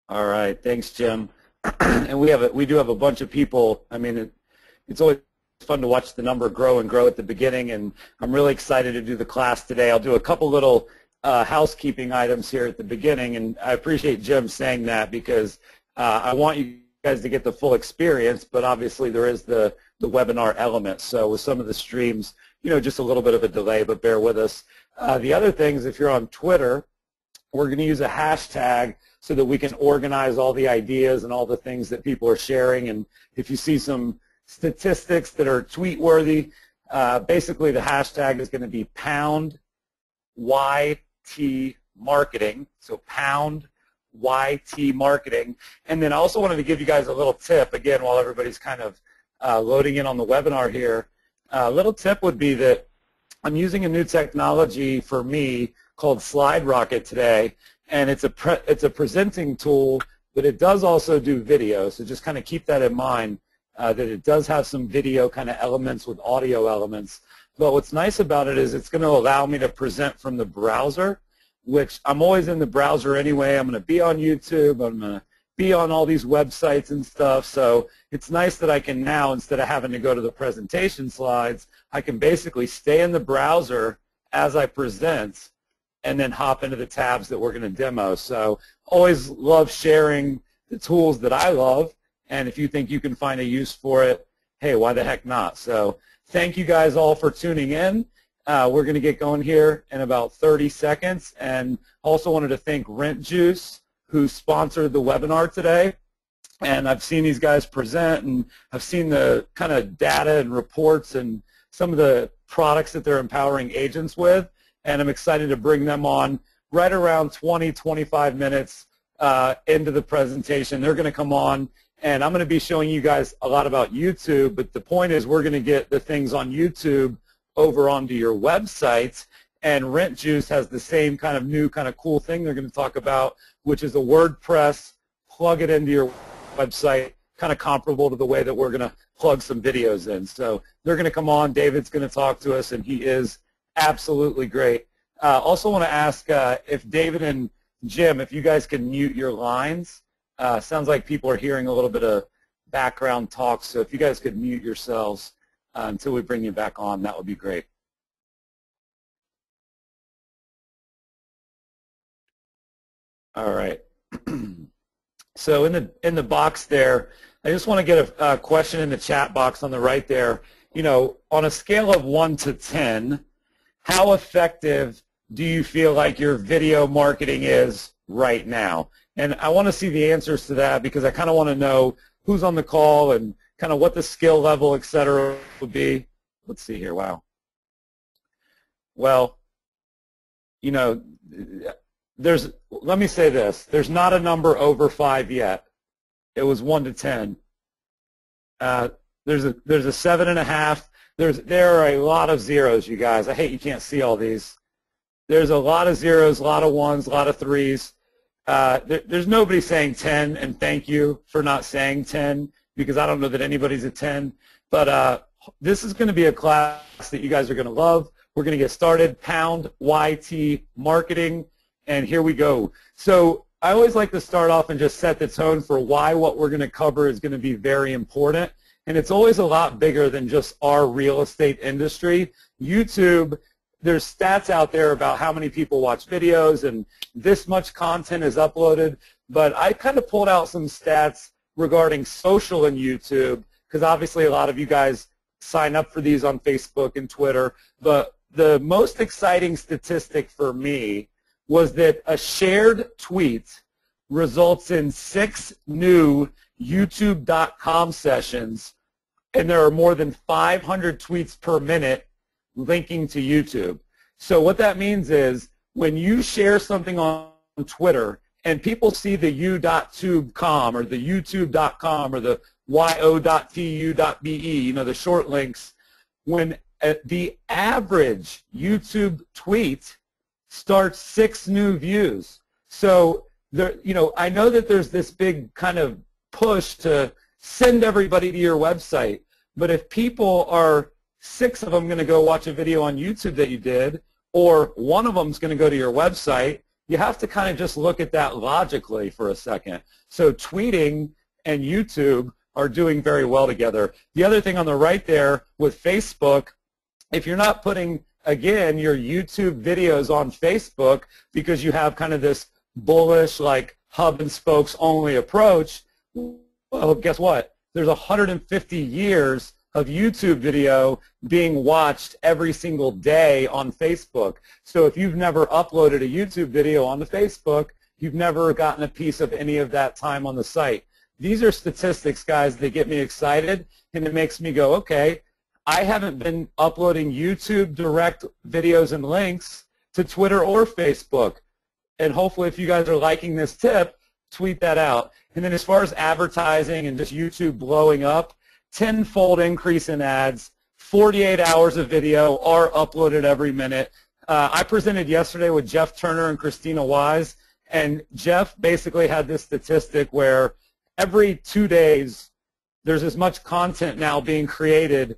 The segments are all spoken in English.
All right, thanks, Jim. And we do have a bunch of people. I mean, it's always fun to watch the number grow and grow at the beginning, and I'm really excited to do the class today. I'll do a couple little housekeeping items here at the beginning, and I appreciate Jim saying that because I want you guys to get the full experience, but obviously there is the webinar element. So with some of the streams, just a little bit of a delay, but bear with us. The other things, if you're on Twitter, we're going to use a hashtag so that we can organize all the ideas and all the things that people are sharing. And if you see some statistics that are tweet-worthy, basically the hashtag is going to be pound YT marketing. So pound YT marketing. And then I also wanted to give you guys a little tip, again, while everybody's kind of loading in on the webinar here. A little tip would be that I'm using a new technology for me called SlideRocket today, and it's a presenting tool, but it does also do video, so just kind of keep that in mind, that it does have some video kind of elements with audio elements. But what's nice about it is it's going to allow me to present from the browser, which I'm always in the browser anyway. I'm going to be on YouTube. I'm going to be on all these websites and stuff, so it's nice that I can now, instead of having to go to the presentation slides, I can basically stay in the browser as I present and then hop into the tabs that we're going to demo. So always love sharing the tools that I love, and if you think you can find a use for it, hey, why the heck not? So thank you guys all for tuning in. We're going to get going here in about 30 seconds, and also wanted to thank Rent Juice, who sponsored the webinar today. And I've seen these guys present, and I've seen the kind of data and reports and some of the products that they're empowering agents with, and I'm excited to bring them on right around 20, 25 minutes into the presentation. They're going to come on, and I'm going to be showing you guys a lot about YouTube, but the point is we're going to get the things on YouTube over onto your website, and Rent Juice has the same kind of new kind of cool thing they're going to talk about, which is a WordPress, plug it into your website, kind of comparable to the way that we're going to plug some videos in. So they're going to come on, David's going to talk to us, and he is absolutely great. Also want to ask if David and Jim, if you guys can mute your lines. Sounds like people are hearing a little bit of background talk, so if you guys could mute yourselves until we bring you back on, that would be great. All right. So in the box there, I just want to get a question in the chat box on the right there. On a scale of 1 to 10, how effective do you feel like your video marketing is right now? And I want to see the answers to that because I kind of want to know who's on the call and kind of what the skill level, et cetera, would be. Let's see here. Wow. Well, let me say this. There's not a number over 5 yet. It was 1 to 10. There's a 7.5. There are a lot of zeros, you guys. I hate you can't see all these. There's a lot of zeros, a lot of ones, a lot of threes. There's nobody saying 10, and thank you for not saying 10 because I don't know that anybody's a 10. But this is going to be a class that you guys are going to love. We're going to get started. Pound YT marketing, and here we go. So I always like to start off and just set the tone for why what we're going to cover is going to be very important. And it's always a lot bigger than just our real estate industry. YouTube, there's stats out there about how many people watch videos and this much content is uploaded. But I kind of pulled out some stats regarding social and YouTube because obviously a lot of you guys sign up for these on Facebook and Twitter. But the most exciting statistic for me was that a shared tweet results in 6 new YouTube.com sessions, and there are more than 500 tweets per minute linking to YouTube. So what that means is when you share something on Twitter and people see the u.tube.com or the youtube.com or the yo.tu.be, the short links, when the average YouTube tweet starts 6 new views. So there, I know that there's this big kind of push to send everybody to your website, but if people are 6 of them going to go watch a video on YouTube that you did, or 1 of them is going to go to your website, you have to kind of just look at that logically for a second. So tweeting and YouTube are doing very well together. The other thing on the right there with Facebook, if you're not putting, again, your YouTube videos on Facebook because you have kind of this bullish, like hub and spokes only approach, well, guess what? There's 150 years of YouTube video being watched every single day on Facebook. So if you've never uploaded a YouTube video on the Facebook, you've never gotten a piece of any of that time on the site. These are statistics, guys, that get me excited, and it makes me go, okay, I haven't been uploading YouTube direct videos and links to Twitter or Facebook. And hopefully if you guys are liking this tip, tweet that out. And then as far as advertising and just YouTube blowing up, 10-fold increase in ads, 48 hours of video are uploaded every minute. I presented yesterday with Jeff Turner and Christina Wise, and Jeff basically had this statistic where every 2 days there's as much content now being created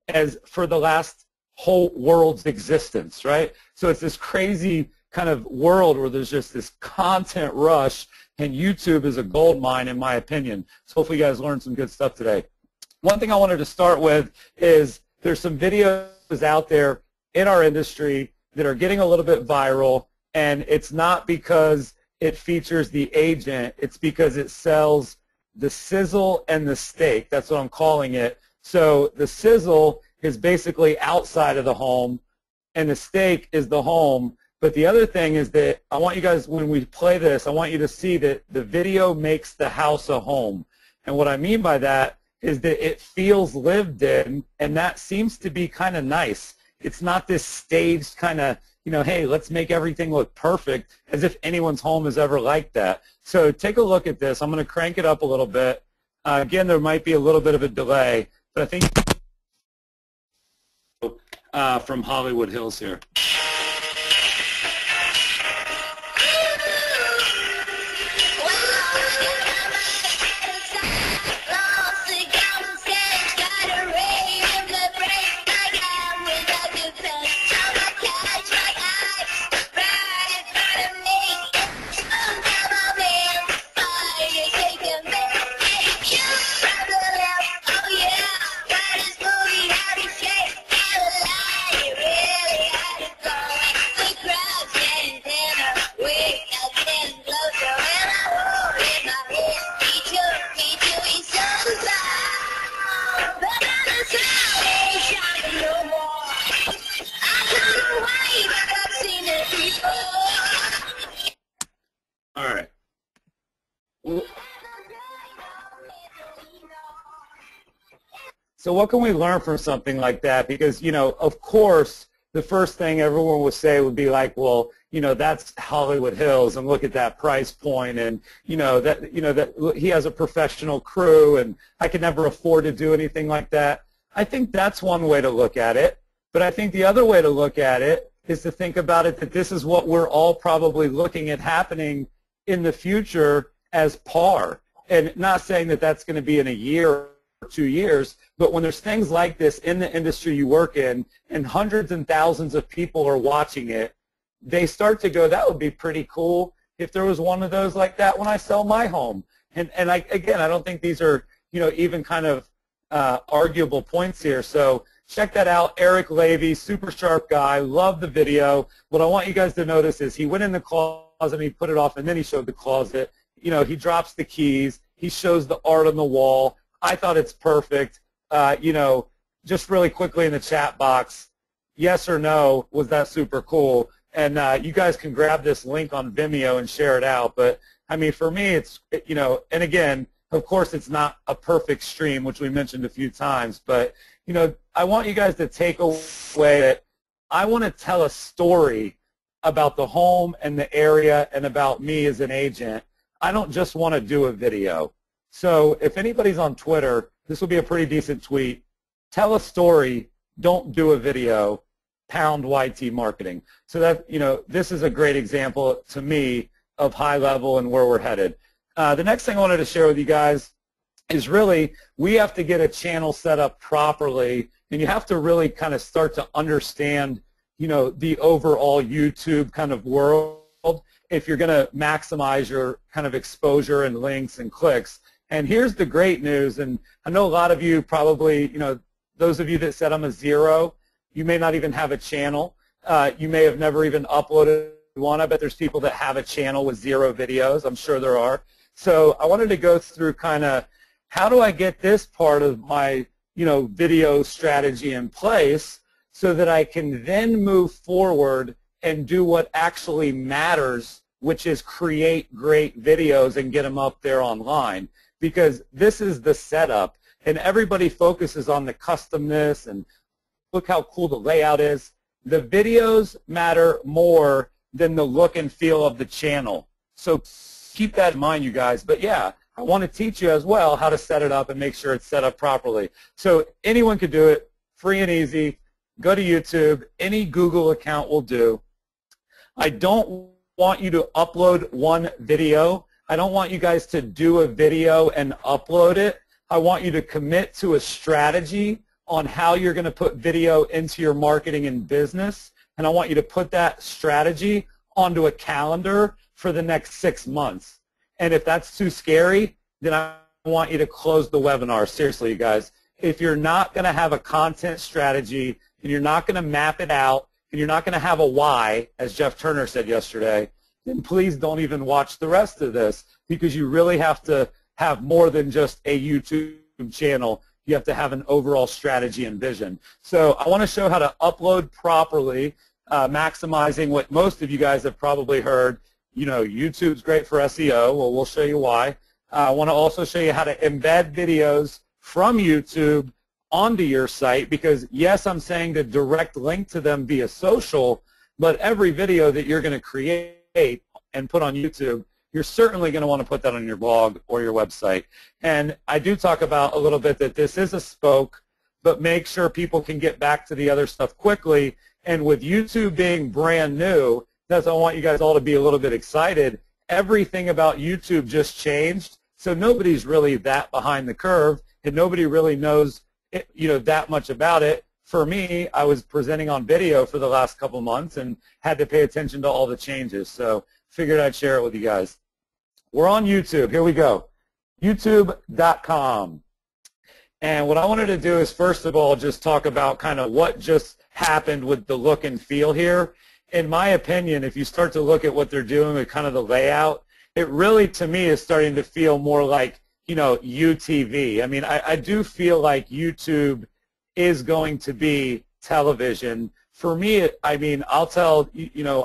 as for the last whole world's existence, right? So it's this crazy kind of world where there's just this content rush, and YouTube is a gold mine in my opinion. So hopefully you guys learned some good stuff today. One thing I wanted to start with is there's some videos out there in our industry that are getting a little bit viral, and it's not because it features the agent, it's because it sells the sizzle and the steak. That's what I'm calling it. So the sizzle is basically outside of the home, and the steak is the home. But the other thing is that I want you guys, when we play this, I want you to see that the video makes the house a home. And what I mean by that is that it feels lived in, and that seems to be kind of nice. It's not this staged kind of, you know, hey, let's make everything look perfect, as if anyone's home is ever like that. So take a look at this. I'm going to crank it up a little bit. Again, there might be a little bit of a delay, but I think from Hollywood Hills here. So what can we learn from something like that? Because, you know, of course, the first thing everyone would say would be like, well, you know, that's Hollywood Hills, and look at that price point, and that he has a professional crew, and I could never afford to do anything like that. I think that's one way to look at it. But I think the other way to look at it is to think about it that this is what we're all probably looking at happening in the future as par. And not saying that that's going to be in a year or 2 years, but when there's things like this in the industry you work in and hundreds and thousands of people are watching it, they start to go, that would be pretty cool if there was one of those like that when I sell my home. And again, I don't think these are, you know, even kind of arguable points here. So check that out. Eric Levy, super sharp guy, love the video. What I want you guys to notice is he went in the closet and he put it off, and then he showed the closet. You know, he drops the keys. He shows the art on the wall. I thought it's perfect. You know, just really quickly in the chat box, yes or no, was that super cool? And you guys can grab this link on Vimeo and share it out. But, I mean, for me, it's, you know, and again, of course, it's not a perfect stream, which we mentioned a few times. But, you know, I want you guys to take away that I want to tell a story about the home and the area and about me as an agent. I don't just want to do a video. So if anybody's on Twitter, this will be a pretty decent tweet. Tell a story, don't do a video, pound YT marketing. So that, you know, this is a great example to me of high level and where we're headed. The next thing I wanted to share with you guys is really we have to get a channel set up properly, and you have to really kind of start to understand, you know, the overall YouTube kind of world. if you're going to maximize your kind of exposure and links and clicks. And here's the great news, and I know a lot of you probably, those of you that said I'm a zero, you may not even have a channel. You may have never even uploaded one. I bet there's people that have a channel with 0 videos. I'm sure there are. So I wanted to go through kind of how do I get this part of my, video strategy in place so that I can then move forward and do what actually matters, which is create great videos and get them up there online. Because this is the setup, and everybody focuses on the customness and look how cool the layout is. The videos matter more than the look and feel of the channel. So keep that in mind, you guys. But yeah, I want to teach you as well how to set it up and make sure it's set up properly. So anyone could do it, free and easy. Go to YouTube. Any Google account will do. I don't want you to upload one video. I don't want you guys to do a video and upload it. I want you to commit to a strategy on how you're going to put video into your marketing and business, and I want you to put that strategy onto a calendar for the next 6 months. And if that's too scary, then I want you to close the webinar. Seriously, you guys. If you're not going to have a content strategy and you're not going to map it out and you're not going to have a why, as Jeff Turner said yesterday, then please don't even watch the rest of this, because you really have to have more than just a YouTube channel. You have to have an overall strategy and vision. So I want to show how to upload properly, maximizing what most of you guys have probably heard. YouTube's great for SEO. Well, we'll show you why. I want to also show you how to embed videos from YouTube onto your site, because yes, I'm saying to direct link to them via social, but every video that you're going to create and put on YouTube, you're certainly going to want to put that on your blog or your website. And I do talk about a little bit that this is a spoke, but make sure people can get back to the other stuff quickly. And with YouTube being brand new, that's why I want you guys all to be a little bit excited. Everything about YouTube just changed, so nobody's really that behind the curve, and nobody really knows that much about it. For me, I was presenting on video for the last couple months and had to pay attention to all the changes. So figured I'd share it with you guys. We're on YouTube. Here we go. YouTube.com. And what I wanted to do is, first of all, just talk about kind of what just happened with the look and feel here. In my opinion, if you start to look at what they're doing with kind of the layout, it really, to me, is starting to feel more like, UTV. I mean, I do feel like YouTube is going to be television. For me, I'll tell,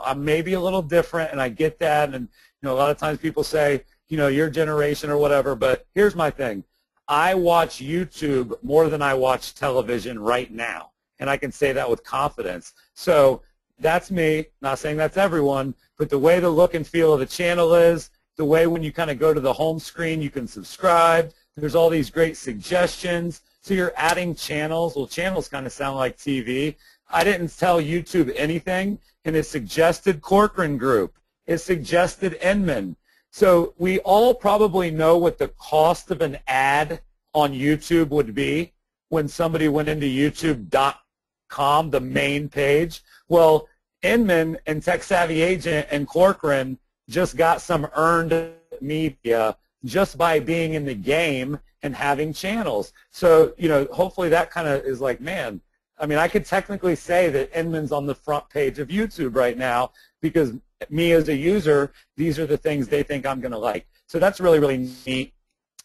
I'm maybe a little different, and I get that, and, a lot of times people say, your generation or whatever, but here's my thing. I watch YouTube more than I watch television right now, and I can say that with confidence. So that's me, not saying that's everyone, but the way the look and feel of the channel is, the way when you kind of go to the home screen, you can subscribe. There's all these great suggestions. So you're adding channels. Well, channels kind of sound like TV. I didn't tell YouTube anything, and it suggested Corcoran Group. It suggested Inman. So we all probably know what the cost of an ad on YouTube would be when somebody went into YouTube.com, the main page. Well, Inman and Tech Savvy Agent and Corcoran just got some earned media just by being in the game and having channels. So, hopefully that kind of is like, man, I could technically say that Inman's on the front page of YouTube right now because me as a user, these are the things they think I'm going to like. So that's really, really neat.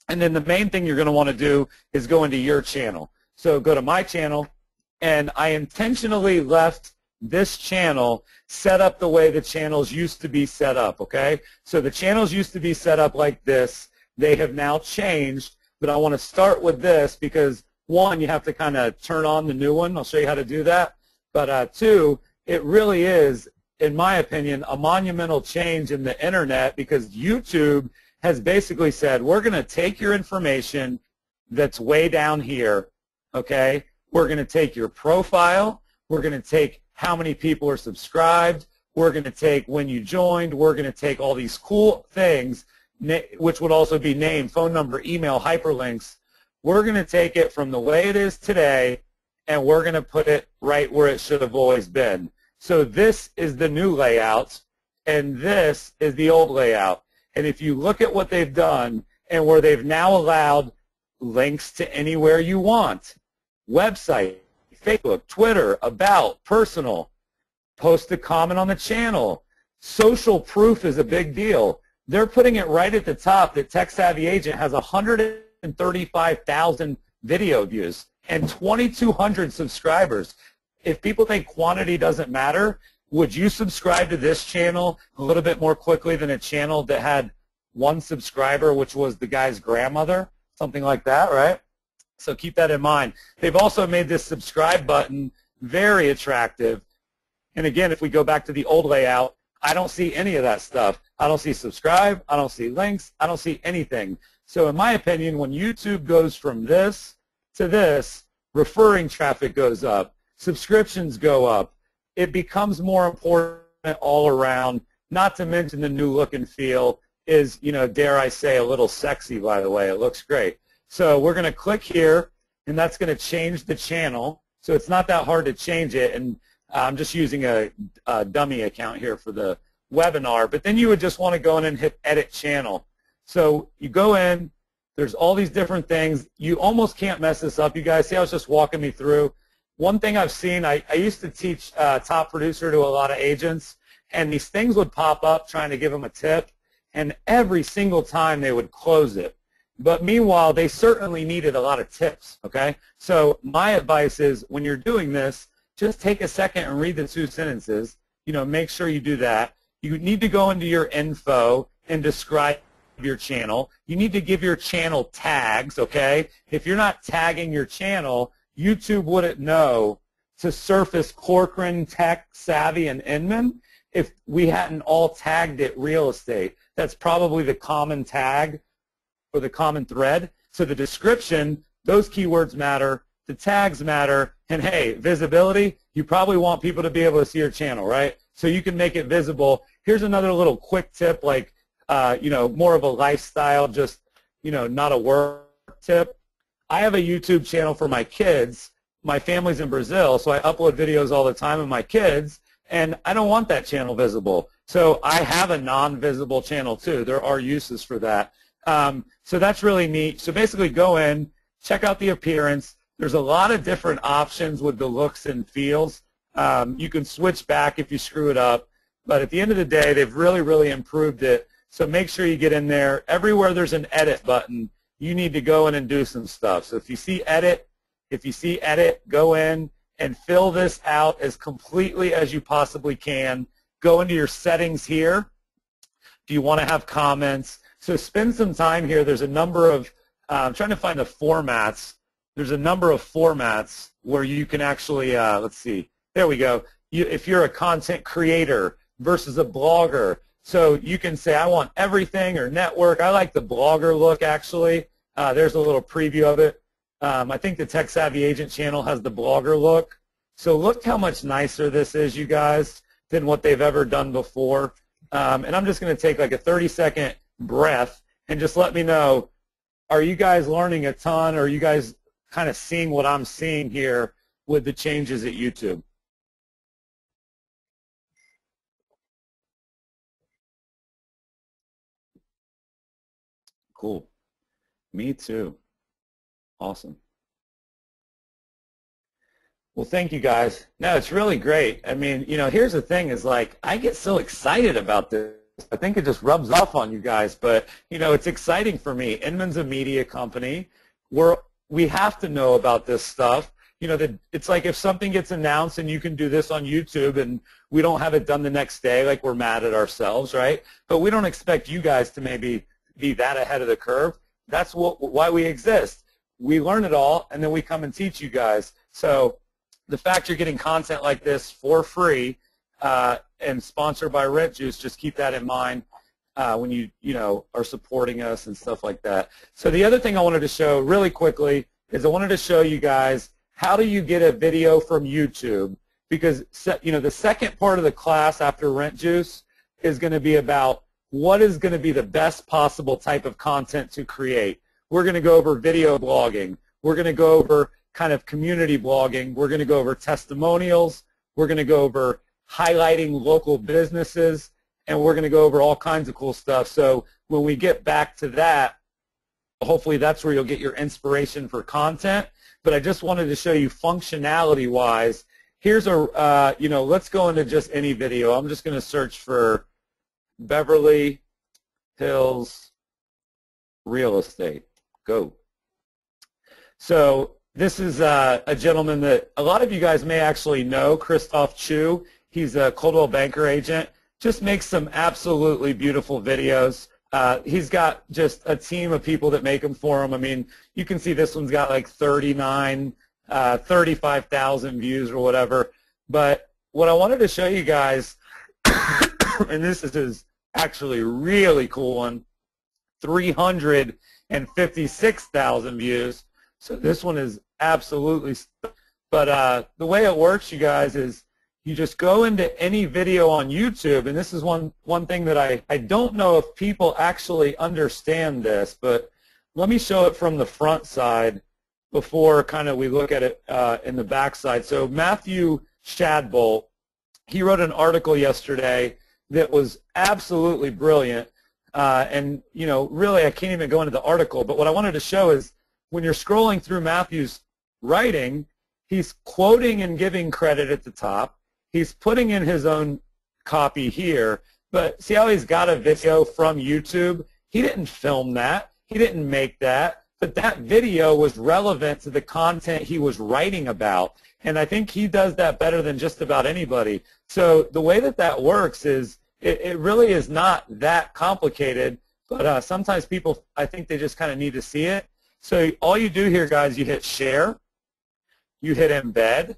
And then the main thing you're going to want to do is go into your channel. So go to my channel, and I intentionally left this channel set up the way the channels used to be set up, okay? So the channels used to be set up like this. They have now changed, but I want to start with this because, one, you have to kind of turn on the new one. I'll show you how to do that. But two, it really is, in my opinion, a monumental change in the internet because YouTube has basically said, we're going to take your information that's way down here, okay? We're going to take your profile. We're going to take how many people are subscribed. We're going to take when you joined. We're going to take all these cool things, which would also be name, phone number, email, hyperlinks. We're going to take it from the way it is today, and we're going to put it right where it should have always been. So this is the new layout, and this is the old layout. And if you look at what they've done and where they've now allowed links to anywhere you want, website, Facebook, Twitter, about, personal, post a comment on the channel. Social proof is a big deal. They're putting it right at the top that Tech Savvy Agent has 135,000 video views and 2,200 subscribers. If people think quantity doesn't matter, would you subscribe to this channel a little bit more quickly than a channel that had one subscriber, which was the guy's grandmother? Something like that, right? So keep that in mind. They've also made this subscribe button very attractive. And again, if we go back to the old layout, I don't see any of that stuff. I don't see subscribe. I don't see links. I don't see anything. So in my opinion, when YouTube goes from this to this, referring traffic goes up, subscriptions go up. It becomes more important all around, not to mention the new look and feel is, you know, dare I say, a little sexy, by the way. It looks great. So we're going to click here, and that's going to change the channel. So it's not that hard to change it, and I'm just using a dummy account here for the webinar. But then you would just want to go in and hit Edit Channel. So you go in. There's all these different things. You almost can't mess this up. You guys see, I was just walking me through. One thing I've seen, I used to teach Top Producer to a lot of agents, and these things would pop up trying to give them a tip, and every single time they would close it. But meanwhile, they certainly needed a lot of tips, okay? So my advice is when you're doing this, just take a second and read the 2 sentences. You know, make sure you do that. You need to go into your info and describe your channel. You need to give your channel tags, okay? If you're not tagging your channel, YouTube wouldn't know to surface Corcoran, Tech Savvy, and Inman if we hadn't all tagged it real estate. That's probably the common tag or the common thread. So the description, those keywords matter, the tags matter, and hey, visibility, you probably want people to be able to see your channel, right? So you can make it visible. Here's another little quick tip, like, you know, more of a lifestyle, just, you know, not a work tip. I have a YouTube channel for my kids. My family's in Brazil, so I upload videos all the time of my kids, and I don't want that channel visible. So I have a non-visible channel too. There are uses for that. So that's really neat. So basically go in, check out the appearance. There's a lot of different options with the looks and feels. You can switch back if you screw it up. But at the end of the day, they've really, really improved it. So make sure you get in there. Everywhere there's an edit button, you need to go in and do some stuff. So if you see edit, go in and fill this out as completely as you possibly can. Go into your settings here. Do you want to have comments? So spend some time here. There's a number of, I'm trying to find the formats. There's a number of formats where you can actually, let's see, there we go. If you're a content creator versus a blogger, so you can say, I want everything or network. I like the blogger look, actually. There's a little preview of it. I think the Tech Savvy Agent channel has the blogger look. So look how much nicer this is, you guys, than what they've ever done before. And I'm just going to take like a 30-second breath and just let me know, are you guys learning a ton, or are you guys kind of seeing what I'm seeing here with the changes at YouTube? Cool. Me too. Awesome. Well, thank you guys. No, it's really great. I mean, you know, here's the thing is like, I get so excited about this. I think it just rubs off on you guys, but, you know, it's exciting for me. Inman's a media company. We have to know about this stuff. You know, it's like if something gets announced and you can do this on YouTube and we don't have it done the next day, like we're mad at ourselves, right? But we don't expect you guys to maybe be that ahead of the curve. That's why we exist. We learn it all, and then we come and teach you guys. So the fact you're getting content like this for free and sponsored by Rent Juice, just keep that in mind when you know, are supporting us and stuff like that. So the other thing I wanted to show really quickly is I wanted to show you guys how do you get a video from YouTube, because, you know, the second part of the class after Rent Juice is going to be about what is going to be the best possible type of content to create. We're going to go over video blogging. We're going to go over kind of community blogging. We're going to go over testimonials. We're going to go over highlighting local businesses. and we're going to go over all kinds of cool stuff. So when we get back to that, hopefully that's where you'll get your inspiration for content. But I just wanted to show you functionality-wise. Here's a, let's go into just any video. I'm just going to search for Beverly Hills real estate. Go. So this is a gentleman that a lot of you guys may actually know, Christoph Chu. He's a Coldwell Banker agent. Just makes some absolutely beautiful videos. He's got just a team of people that make them for him. I mean, you can see this one's got like 35,000 views or whatever. But what I wanted to show you guys, and this is actually really cool one, 356,000 views. So this one is absolutely, but the way it works, you guys, is you just go into any video on YouTube, and this is one thing that I don't know if people actually understand this, but let me show it from the front side before kind of we look at it in the back side. So Matthew Shadbolt, he wrote an article yesterday that was absolutely brilliant, and really I can't even go into the article, but what I wanted to show is when you're scrolling through Matthew's writing, he's quoting and giving credit at the top. He's putting in his own copy here, but see how he's got a video from YouTube? He didn't film that. He didn't make that, but that video was relevant to the content he was writing about, and I think he does that better than just about anybody. So the way that works is it really is not that complicated, but sometimes people, I think they just kind of need to see it. So all you do here, guys, you hit share, you hit embed,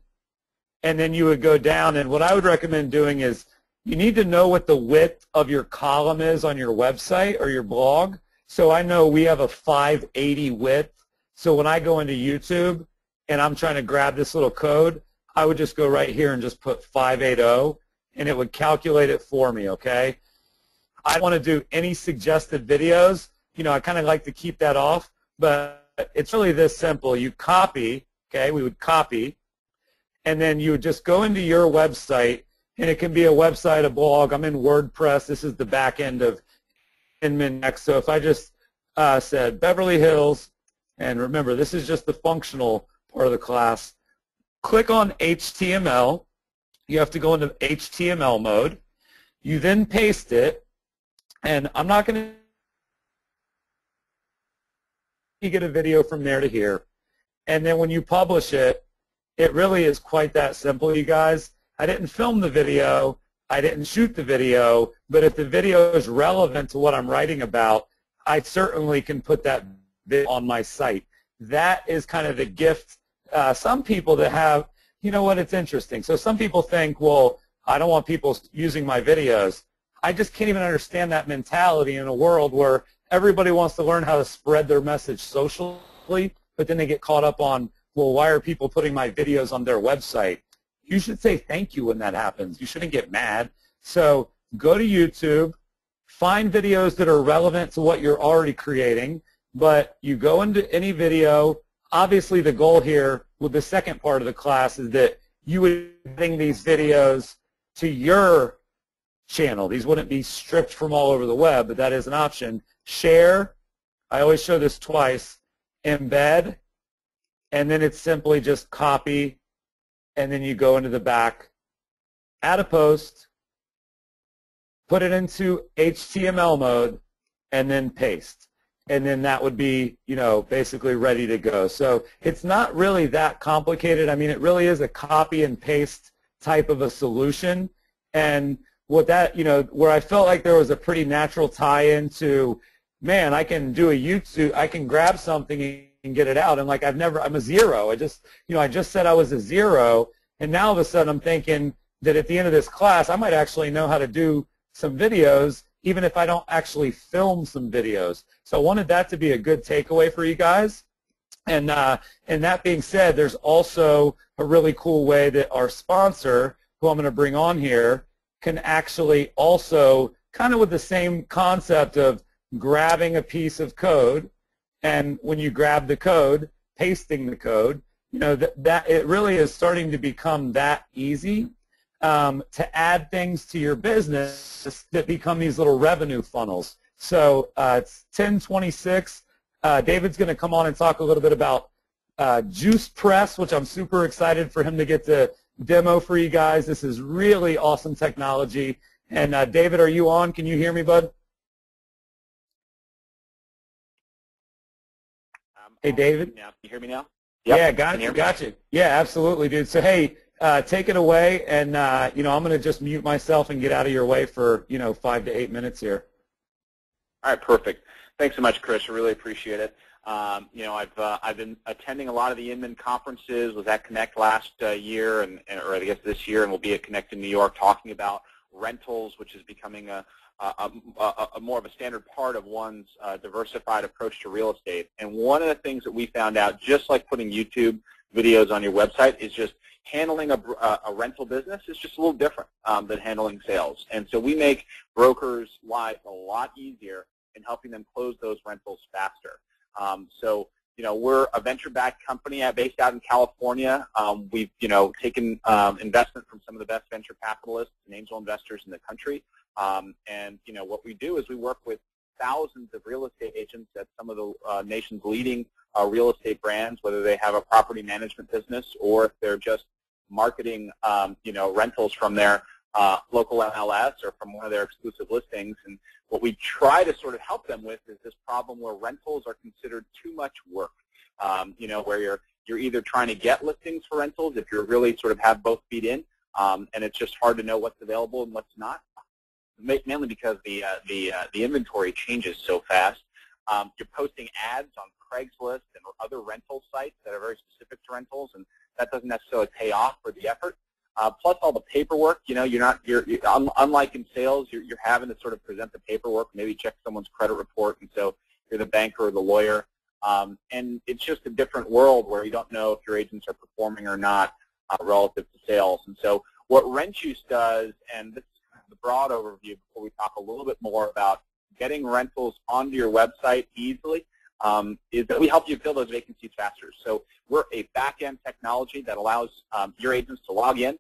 and then you would go down, and what I would recommend doing is you need to know what the width of your column is on your website or your blog. So I know we have a 580 width. So when I go into YouTube and I'm trying to grab this little code, I would just go right here and just put 580, and it would calculate it for me, okay? I don't want to do any suggested videos. I kind of like to keep that off, but it's really this simple. You copy, okay? We would copy, and then you would just go into your website, and it can be a website, a blog. I'm in WordPress. This is the back end of Inminx. So if I just said Beverly Hills, and remember, this is just the functional part of the class, click on HTML. You have to go into HTML mode. You then paste it, and I'm not going to get a video from there to here. And then when you publish it, it really is quite that simple, you guys. I didn't film the video, I didn't shoot the video, but if the video is relevant to what I'm writing about, I certainly can put that video on my site. That is kind of the gift. Some people that have, it's interesting. So some people think, well, I don't want people using my videos. I just can't even understand that mentality in a world where everybody wants to learn how to spread their message socially, but then they get caught up on, well, why are people putting my videos on their website? You should say thank you when that happens. You shouldn't get mad. So go to YouTube, find videos that are relevant to what you're already creating, but you go into any video. Obviously, the goal here with the second part of the class is that you would bring these videos to your channel. These wouldn't be stripped from all over the web, but that is an option. Share, I always show this twice, embed, and then it's simply just copy, and then you go into the back, add a post, put it into HTML mode, and then paste. And then that would be, basically ready to go. So it's not really that complicated. I mean, it really is a copy and paste type of a solution. And what that, where I felt like there was a pretty natural tie-in to, man, I can do a YouTube, I can grab something and get it out. And like I'm a zero. I just said I was a zero, and now all of a sudden I'm thinking that at the end of this class I might actually know how to do some videos, even if I don't actually film some videos. So I wanted that to be a good takeaway for you guys. And that being said, there's also a really cool way that our sponsor, who I'm going to bring on here, can actually also, kind of with the same concept of grabbing a piece of code, and when you grab the code, pasting the code, that it really is starting to become that easy. to add things to your business that become these little revenue funnels. So it's 10:26. David's going to come on and talk a little bit about Juice Press, which I'm super excited for him to get to demo for you guys. This is really awesome technology. And David, are you on? Can you hear me, bud? Hey, David. Now, can you hear me now? Yep. Yeah, got you. Yeah, absolutely, dude. So, hey, take it away, and I'm going to just mute myself and get out of your way for 5 to 8 minutes here. All right, perfect. Thanks so much, Chris. I really appreciate it. I've been attending a lot of the Inman conferences. Was at Connect last year, or I guess this year, and we'll be at Connect in New York talking about rentals, which is becoming a more of a standard part of one's diversified approach to real estate. And one of the things that we found out, just like putting YouTube videos on your website, is just handling a rental business is just a little different than handling sales. And so we make brokers' lives a lot easier in helping them close those rentals faster. We're a venture-backed company based out in California. We've, taken investment from some of the best venture capitalists and angel investors in the country. What we do is we work with thousands of real estate agents at some of the nation's leading real estate brands, whether they have a property management business or if they're just marketing, rentals from their local MLS or from one of their exclusive listings. And what we try to sort of help them with is this problem where rentals are considered too much work, where you're either trying to get listings for rentals if you really sort of have both feet in, and it's just hard to know what's available and what's not, mainly because the inventory changes so fast. You're posting ads on Craigslist and other rental sites that are very specific to rentals, and that doesn't necessarily pay off for the effort. Plus all the paperwork, you're unlike in sales, you're having to sort of present the paperwork, maybe check someone's credit report, and so you're the banker or the lawyer. And it's just a different world where you don't know if your agents are performing or not relative to sales. And so what RentJuice does, and this is kind of the broad overview before we talk a little bit more about getting rentals onto your website easily, is that we help you fill those vacancies faster. So we're a back-end technology that allows your agents to log in,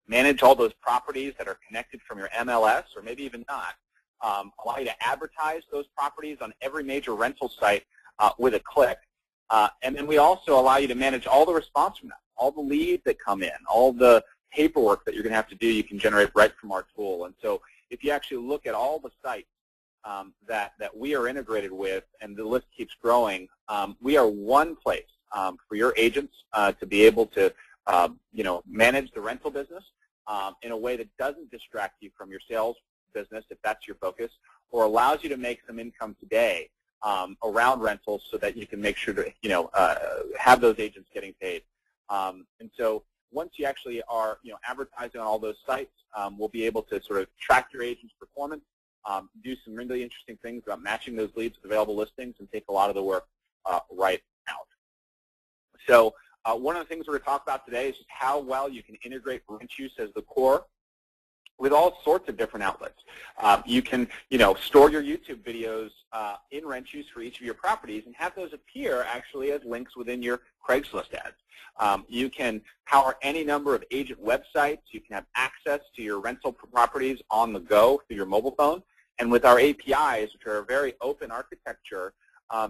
manage all those properties that are connected from your MLS or maybe even not, allow you to advertise those properties on every major rental site with a click. And then we also allow you to manage all the response from that, all the leads that come in, all the paperwork that you're going to have to do, you can generate right from our tool. And so if you actually look at all the sites that we are integrated with, and the list keeps growing, we are one place for your agents to be able to manage the rental business in a way that doesn't distract you from your sales business, if that's your focus, or allows you to make some income today around rentals so that you can make sure to have those agents getting paid. And so once you actually are advertising on all those sites, we'll be able to sort of track your agent's performance, do some really interesting things about matching those leads with available listings, and take a lot of the work right out. So one of the things we're going to talk about today is just how well you can integrate RentJuice as the core with all sorts of different outlets. You can store your YouTube videos in RentJuice for each of your properties and have those appear actually as links within your Craigslist ads. You can power any number of agent websites. You can have access to your rental properties on the go through your mobile phone. And with our APIs, which are a very open architecture,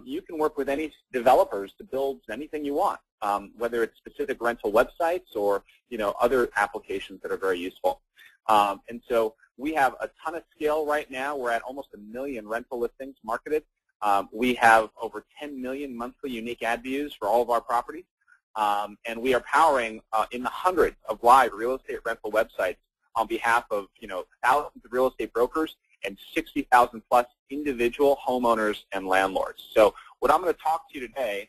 you can work with any developers to build anything you want, whether it's specific rental websites or other applications that are very useful. And so we have a ton of scale right now. We're at almost 1 million rental listings marketed. We have over 10 million monthly unique ad views for all of our properties. And we are powering in the hundreds of live real estate rental websites on behalf of thousands of real estate brokers and 60,000 plus individual homeowners and landlords. So what I'm going to talk to you today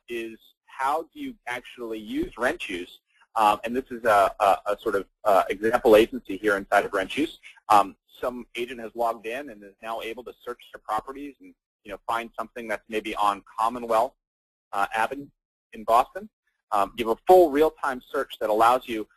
is how do you actually use RentJuice. And this is a sort of example agency here inside of RentJuice. Some agent has logged in and is now able to search their properties and find something that's maybe on Commonwealth Avenue in Boston. You have a full real-time search that allows you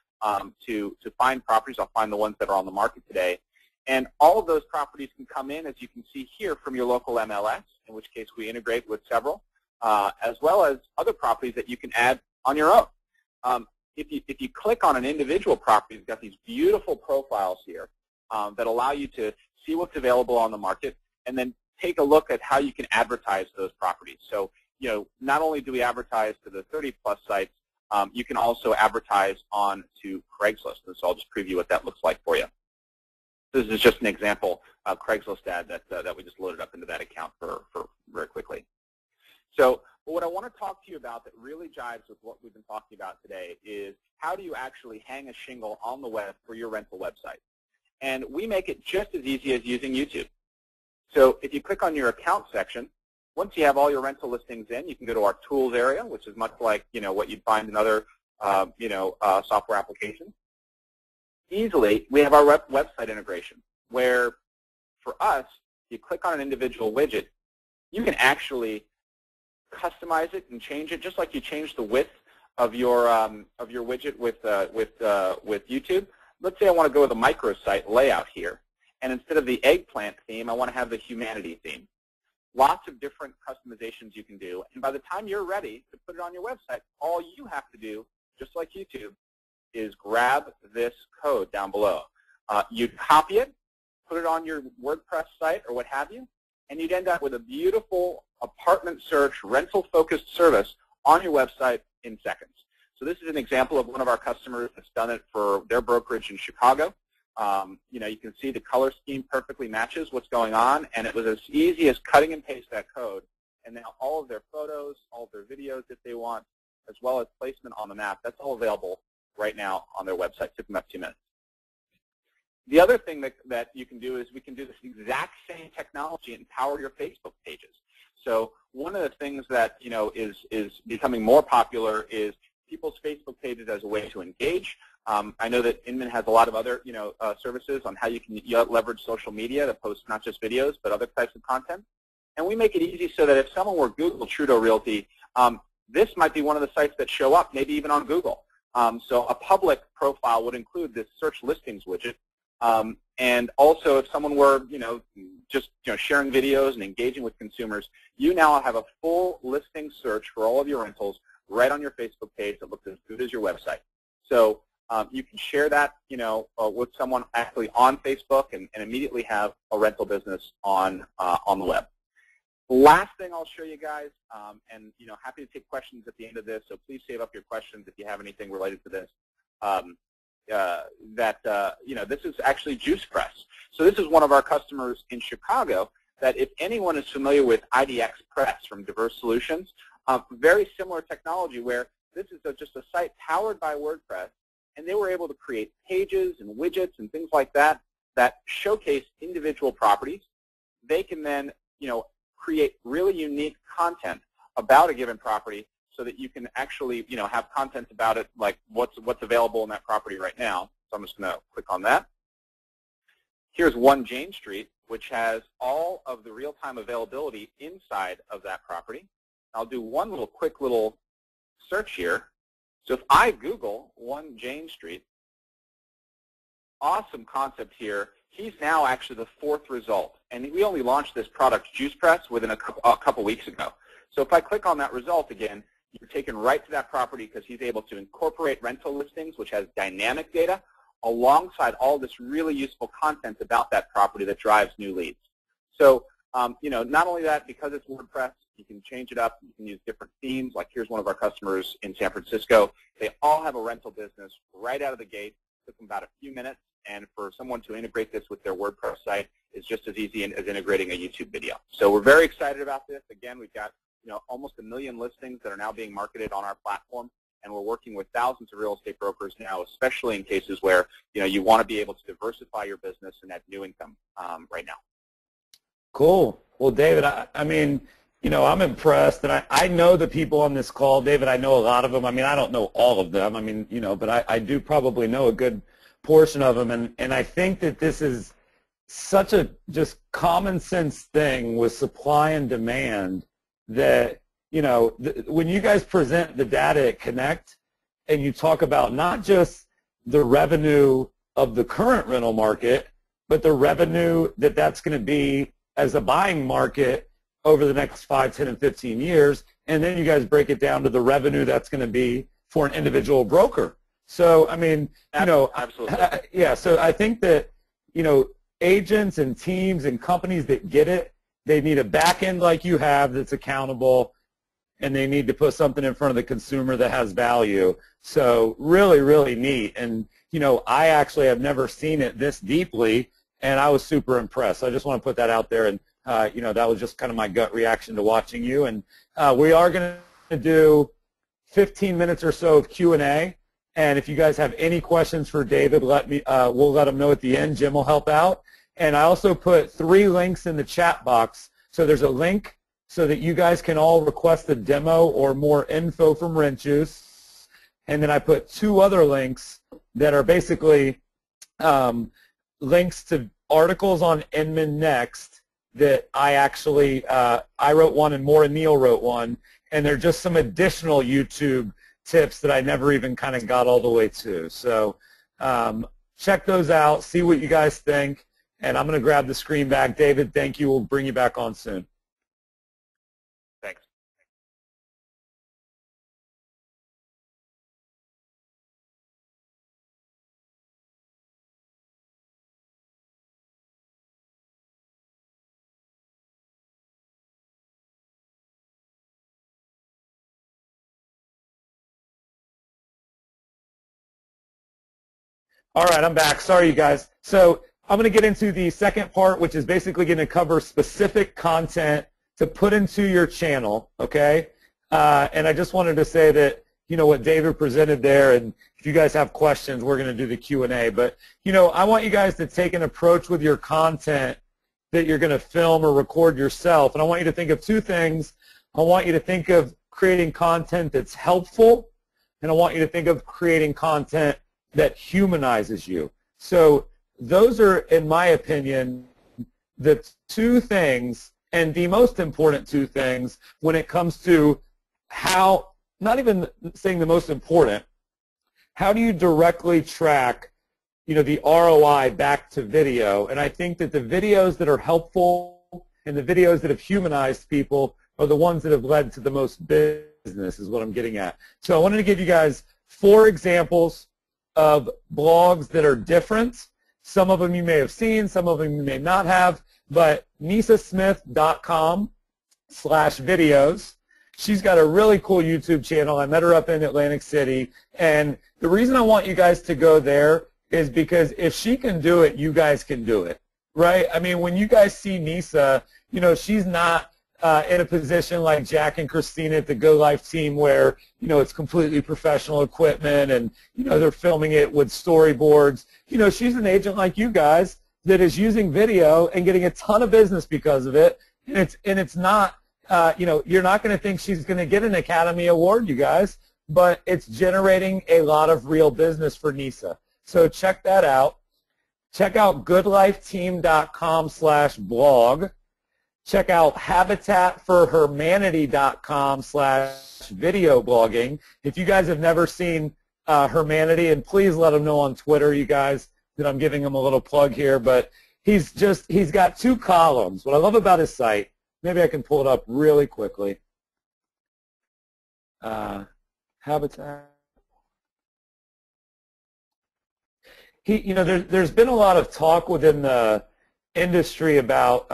to find properties. I'll find the ones that are on the market today. And all of those properties can come in, as you can see here, from your local MLS, in which case we integrate with several, as well as other properties that you can add on your own. if you click on an individual property, it's got these beautiful profiles here that allow you to see what's available on the market and then take a look at how you can advertise those properties. So, not only do we advertise to the 30-plus sites, you can also advertise on to Craigslist. And so I'll just preview what that looks like for you. This is just an example Craigslist ad that we just loaded up into that account for very quickly. So what I want to talk to you about that really jives with what we've been talking about today is how do you actually hang a shingle on the web for your rental website. And we make it just as easy as using YouTube. So if you click on your account section, once you have all your rental listings in, you can go to our tools area, which is much like what you'd find in other software applications. Easily, we have our website integration, where for us, you click on an individual widget, you can actually customize it and change it, just like you change the width of your widget with YouTube. Let's say I want to go with a microsite layout here, and instead of the eggplant theme, I want to have the humanity theme. Lots of different customizations you can do, and by the time you're ready to put it on your website, all you have to do, just like YouTube, is grab this code down below. You'd copy it, put it on your WordPress site or what have you, and you'd end up with a beautiful apartment search, rental-focused service on your website in seconds. So this is an example of one of our customers that's done it for their brokerage in Chicago. You can see the color scheme perfectly matches what's going on, and it was as easy as cutting and paste that code, and now all of their photos, all of their videos if they want, as well as placement on the map, that's all available right now on their website. It took them about 2 minutes. The other thing that you can do is we can do this exact same technology and power your Facebook pages. So one of the things that is becoming more popular is people's Facebook pages as a way to engage. I know that Inman has a lot of other services on how you can leverage social media to post not just videos but other types of content. And we make it easy so that if someone were Google Trudeau Realty, this might be one of the sites that show up, maybe even on Google. So a public profile would include this search listings widget. And also if someone were just sharing videos and engaging with consumers, you now have a full listing search for all of your rentals right on your Facebook page that looks as good as your website. So you can share that with someone actually on Facebook and immediately have a rental business on the web. Last thing I'll show you guys, and happy to take questions at the end of this, so please save up your questions if you have anything related to this. This is actually JuicePress. So this is one of our customers in Chicago that if anyone is familiar with IDX Press from Diverse Solutions, very similar technology where this is just a site powered by WordPress, and they were able to create pages and widgets and things like that that showcase individual properties. They can then create really unique content about a given property so that you can actually have content about it, like what's available in that property right now. So I'm just going to click on that. Here's One Jane Street, which has all of the real-time availability inside of that property. I'll do one quick little search here. So if I Google One Jane Street, awesome concept here. He's now actually the 4th result, and we only launched this product, JuicePress, within a couple weeks ago. So if I click on that result again, you're taken right to that property because he's able to incorporate rental listings, which has dynamic data, alongside all this really useful content about that property that drives new leads. So, not only that, because it's WordPress, you can change it up. You can use different themes. Like here's one of our customers in San Francisco. They all have a rental business right out of the gate. It took them about a few minutes. And for someone to integrate this with their WordPress site is just as easy as integrating a YouTube video. So we're very excited about this. Again, we've got almost 1 million listings that are now being marketed on our platform, and we're working with thousands of real estate brokers now, especially in cases where you want to be able to diversify your business and have new income right now. Cool. Well, David, I mean, I'm impressed, and I know the people on this call. David, I know a lot of them. I mean, I don't know all of them. I mean, but I do probably know a good portion of them, and I think that this is such a just common sense thing with supply and demand that, when you guys present the data at Connect and you talk about not just the revenue of the current rental market, but the revenue that's going to be as a buying market over the next 5, 10, and 15 years, and then you guys break it down to the revenue that's going to be for an individual broker. So, I mean, Absolutely. yeah, so I think that, agents and teams and companies that get it, they need a back end like you have that's accountable, and they need to put something in front of the consumer that has value. So really, really neat. And, I actually have never seen it this deeply, and I was super impressed. So I just want to put that out there, and, that was just kind of my gut reaction to watching you. And we are going to do 15 minutes or so of Q&A. And if you guys have any questions for David, we'll let him know at the end. Jim will help out. And I also put 3 links in the chat box. So there's a link so that you guys can all request a demo or more info from Rent Juice. And then I put 2 other links that are basically links to articles on Inman Next that I actually, I wrote one and Maura Neal wrote one. And they're just some additional YouTube tips that I never even kind of got all the way to. So check those out, see what you guys think, and I'm going to grab the screen back. David, thank you. We'll bring you back on soon. Thanks. All right, I'm back. Sorry, you guys. So I'm going to get into the second part, which is basically going to cover specific content to put into your channel, okay? And I just wanted to say that, what David presented there, and if you guys have questions, we're going to do the Q&A. But, I want you guys to take an approach with your content that you're going to film or record yourself. And I want you to think of 2 things. I want you to think of creating content that's helpful, and I want you to think of creating content that humanizes you. So those are, in my opinion, the 2 things, and the most important 2 things when it comes to how, not even saying the most important, how do you directly track, the ROI back to video? And I think that the videos that are helpful and the videos that have humanized people are the ones that have led to the most business, is what I'm getting at. So I wanted to give you guys 4 examples of blogs that are different. Some of them you may have seen, some of them you may not have, but nisasmith.com/videos. She's got a really cool YouTube channel. I met her up in Atlantic City, and the reason I want you guys to go there is because if she can do it, you guys can do it, right? I mean, when you guys see Nisa, she's not in a position like Jack and Christina at the Go Life team where, it's completely professional equipment and, they're filming it with storyboards. She's an agent like you guys that is using video and getting a ton of business because of it. And it's not, you're not going to think she's going to get an Academy Award, you guys, but it's generating a lot of real business for Nisa. So check that out. Check out goodlifeteam.com/blog. Check out habitatforhumanity.com/video blogging. If you guys have never seen Hermanity, and please let them know on Twitter, you guys, that I'm giving him a little plug here, but he's got 2 columns. What I love about his site, maybe I can pull it up really quickly. Habitat. There's been a lot of talk within the industry about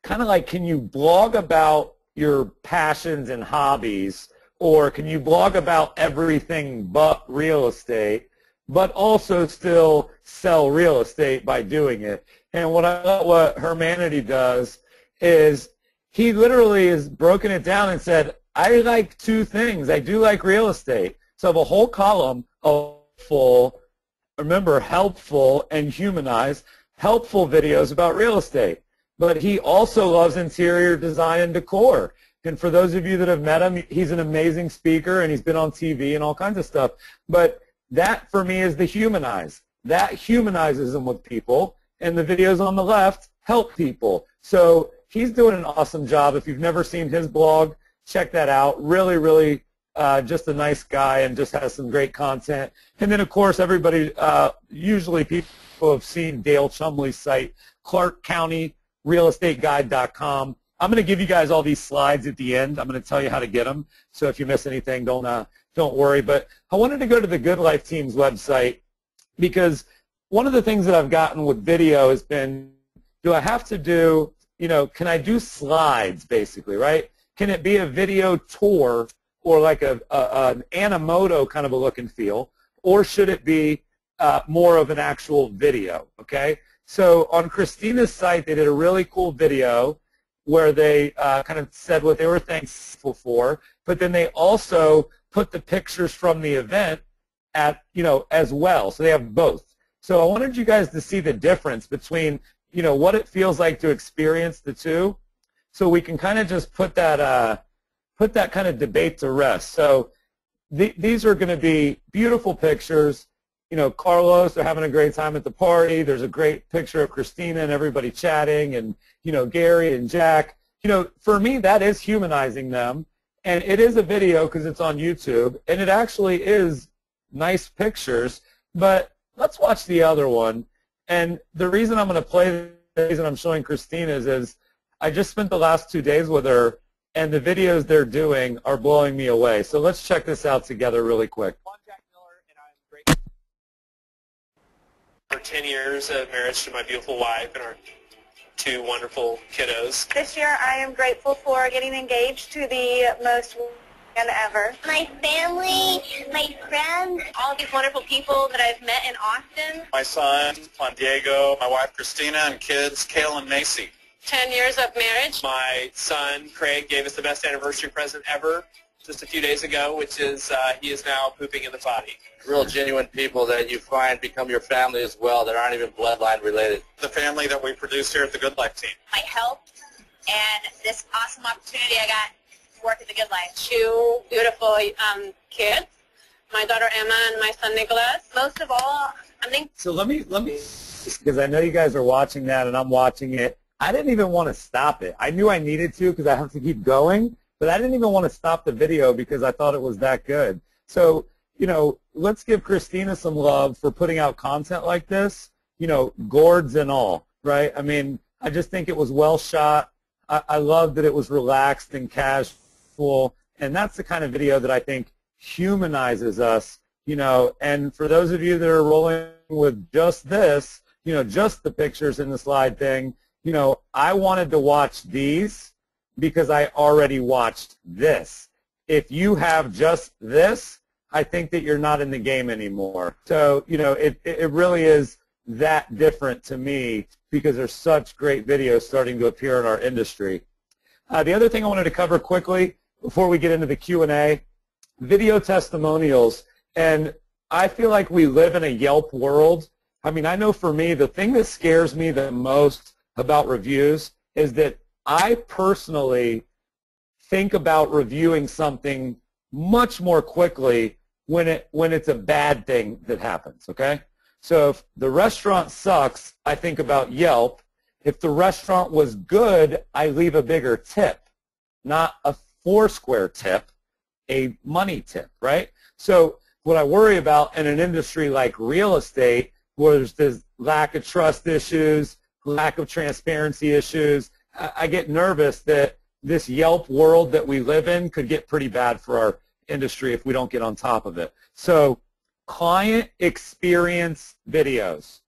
kind of like, can you blog about your passions and hobbies, or can you blog about everything but real estate, but also still sell real estate by doing it? And what Hermanity does is he literally has broken it down and said, I like 2 things. I do like real estate. So I have a whole column of remember, helpful and humanized, helpful videos about real estate. But he also loves interior design and decor. And for those of you that have met him, he's an amazing speaker, and he's been on TV and all kinds of stuff. But that, for me, is the humanize. That humanizes him with people, and the videos on the left help people. So he's doing an awesome job. If you've never seen his blog, check that out. Really, really just a nice guy, and just has some great content. And then, of course, everybody, usually people have seen Dale Chumley's site, ClarkCountyRealEstateGuide.com. I'm going to give you guys all these slides at the end. I'm going to tell you how to get them. So if you miss anything, don't don't worry. But I wanted to go to the Good Life Team's website because one of the things that I've gotten with video has been, do I have to do, can I do slides basically, right? Can it be a video tour or like an Animoto kind of a look and feel, or should it be more of an actual video, okay? So on Christina's site, they did a really cool video where they kind of said what they were thankful for, but then they also put the pictures from the event as well. So they have both. So I wanted you guys to see the difference between, what it feels like to experience the two, so we can kind of just put that kind of debate to rest. So these are going to be beautiful pictures. Carlos, they're having a great time at the party. There's a great picture of Christina and everybody chatting, and, Gary and Jack. For me, that is humanizing them. And it is a video because it's on YouTube, and it actually is nice pictures. But let's watch the other one. And the reason I'm going to play, the reason I'm showing Christina's is I just spent the last 2 days with her, and the videos they're doing are blowing me away. So let's check this out together really quick. I'm Jack Miller, and I'm grateful for 10 years of marriage to my beautiful wife and our 2 wonderful kiddos. This year I am grateful for getting engaged to the most and ever. My family, my friends, All of these wonderful people that I've met in Austin. My son, Juan Diego, my wife Christina, and kids, Kale and Macy. 10 years of marriage. My son, Craig, gave us the best anniversary present ever just a few days ago, which is he is now pooping in the potty. Real genuine people that you find become your family as well that aren't even bloodline related. The family that we produce here at the Good Life Team. My health and this awesome opportunity I got to work at the Good Life. 2 beautiful kids, my daughter Emma and my son Nicholas. Most of all, I'm thankful. So let me, because I know you guys are watching that and I'm watching it. I didn't even want to stop it. I knew I needed to because I have to keep going, but I didn't even want to stop the video because I thought it was that good. So, let's give Christina some love for putting out content like this, gourds and all, right? I mean, I just think it was well shot. I love that it was relaxed and casual, and that's the kind of video that I think humanizes us, and for those of you that are rolling with just this, just the pictures in the slide thing, I wanted to watch these because I already watched this. If you have just this, I think that you're not in the game anymore. So, it really is that different to me because there's such great videos starting to appear in our industry. The other thing I wanted to cover quickly before we get into the Q&A, video testimonials. And I feel like we live in a Yelp world. I mean, I know for me, the thing that scares me the most about reviews is that I personally think about reviewing something much more quickly when it's a bad thing that happens, okay? So if the restaurant sucks, I think about Yelp. If the restaurant was good, I leave a bigger tip, not a Foursquare tip, a money tip, right? So what I worry about in an industry like real estate, where there's this lack of trust issues, lack of transparency issues, I get nervous that this Yelp world that we live in could get pretty bad for our industry if we don't get on top of it. So client experience videos.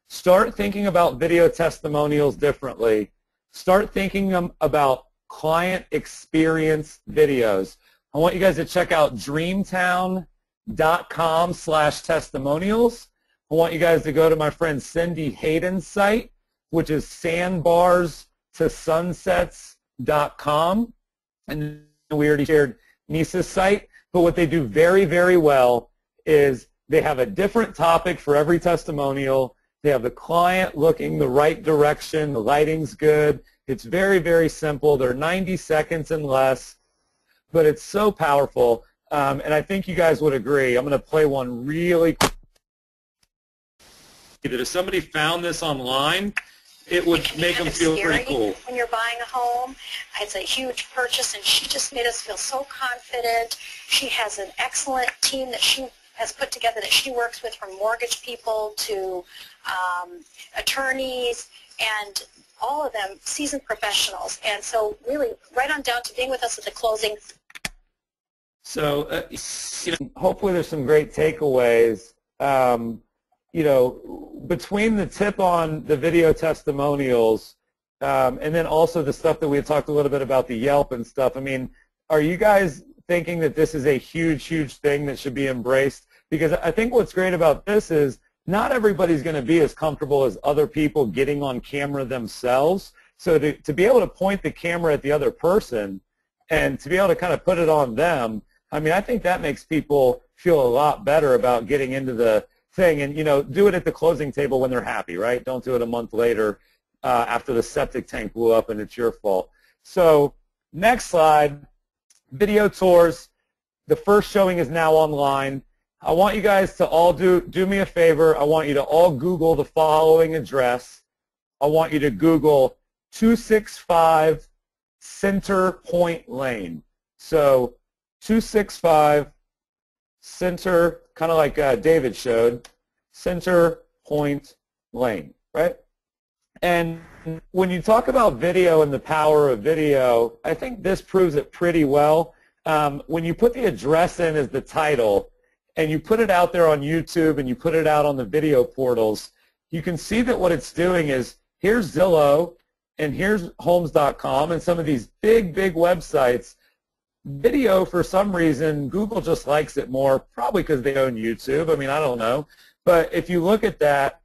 Start thinking about video testimonials differently. Start thinking about client experience videos. I want you guys to check out dreamtown.com/testimonials. I want you guys to go to my friend Cindy Hayden's site, which is sandbarstosunsets.com. And we already shared Nisa's site. But what they do very, very well is they have a different topic for every testimonial. They have the client looking the right direction. The lighting's good. It's very, very simple. They're 90 seconds and less, but it's so powerful. And I think you guys would agree. I'm going to play one really quick. That if somebody found this online, it would make them feel pretty cool. When you're buying a home, it's a huge purchase, and she just made us feel so confident. She has an excellent team that she has put together that she works with, from mortgage people to attorneys, and all of them seasoned professionals. And so really, right on down to being with us at the closing. So, hopefully there's some great takeaways. Between the tip on the video testimonials and then also the stuff that we had talked a little bit about, the Yelp and stuff, I mean, are you guys thinking that this is a huge, huge thing that should be embraced? Because I think what's great about this is not everybody's going to be as comfortable as other people getting on camera themselves. So to be able to point the camera at the other person and to be able to kind of put it on them, I mean, I think that makes people feel a lot better about getting into the thing. And, do it at the closing table when they're happy, right? Don't do it a month later after the septic tank blew up and it's your fault. So next slide, video tours. The first showing is now online. I want you guys to all do me a favor. I want you to all Google the following address. I want you to Google 265 Center Point Lane. So 265 Center, kind of like David showed, Center Point Lane, right? And when you talk about video and the power of video, I think this proves it pretty well. When you put the address in as the title and you put it out there on YouTube and you put it out on the video portals, you can see that what it's doing is here's Zillow and here's Homes.com and some of these big, big websites. Video, for some reason, Google just likes it more, probably because they own YouTube. I mean, I don't know. But if you look at that,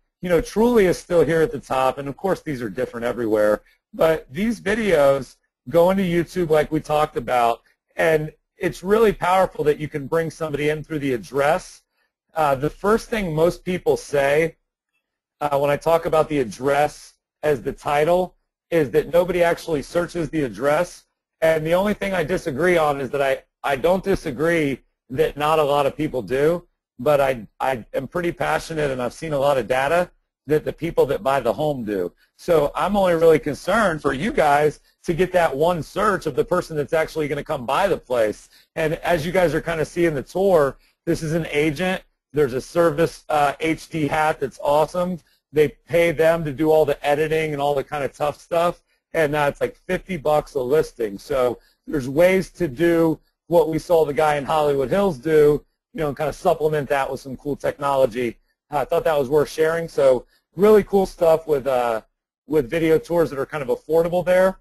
Truly is still here at the top, and of course these are different everywhere. But these videos go into YouTube like we talked about, and it's really powerful that you can bring somebody in through the address. The first thing most people say when I talk about the address as the title is that nobody actually searches the address. And the only thing I disagree on is that I don't disagree that not a lot of people do, but I am pretty passionate, and I've seen a lot of data that the people that buy the home do. So I'm only really concerned for you guys to get that one search of the person that's actually going to come buy the place. And as you guys are kind of seeing the tour, this is an agent. There's a service HD hat that's awesome. They pay them to do all the editing and all the kind of tough stuff. And it's like $50 a listing. So there's ways to do what we saw the guy in Hollywood Hills do, and kind of supplement that with some cool technology. I thought that was worth sharing. So really cool stuff with video tours that are kind of affordable there.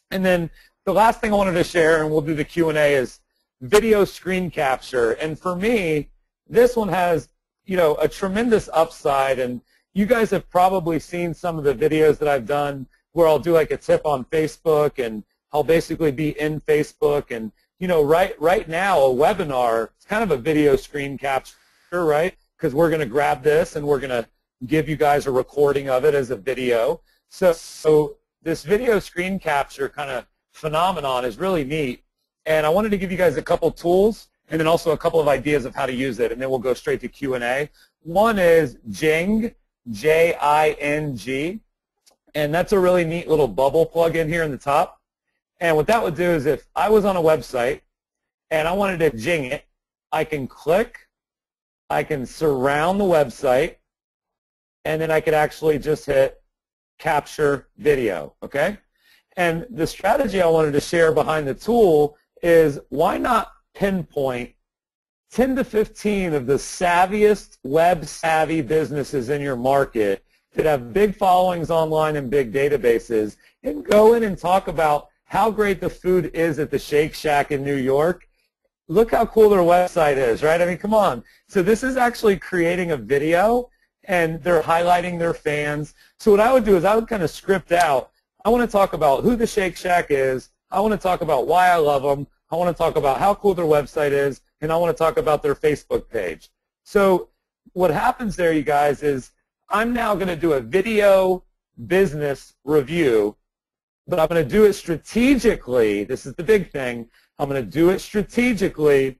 And then the last thing I wanted to share, and we'll do the Q&A, is video screen capture. And for me, this one has, a tremendous upside. And you guys have probably seen some of the videos that I've done where I'll do like a tip on Facebook, and I'll basically be in Facebook. And, right now, a webinar, it's kind of a video screen capture, right? Because we're going to grab this and we're going to give you guys a recording of it as a video. So this video screen capture kind of phenomenon is really neat. And I wanted to give you guys a couple tools and then also a couple of ideas of how to use it, and then we'll go straight to Q&A. One is Jing, J-I-N-G. And that's a really neat little bubble plug-in here in the top. And what that would do is if I was on a website and I wanted to Jing it, I can click, I can surround the website, and then I could actually just hit capture video, okay? And the strategy I wanted to share behind the tool is why not pinpoint 10 to 15 of the savviest web-savvy businesses in your market that have big followings online and big databases, and go in and talk about how great the food is at the Shake Shack in New York. Look how cool their website is, right? I mean, come on. So this is actually creating a video, and they're highlighting their fans. So what I would do is I would kind of script out, I want to talk about who the Shake Shack is, I want to talk about why I love them, I want to talk about how cool their website is, and I want to talk about their Facebook page. So what happens there, you guys, is I'm now going to do a video business review, but I'm going to do it strategically. This is the big thing. I'm going to do it strategically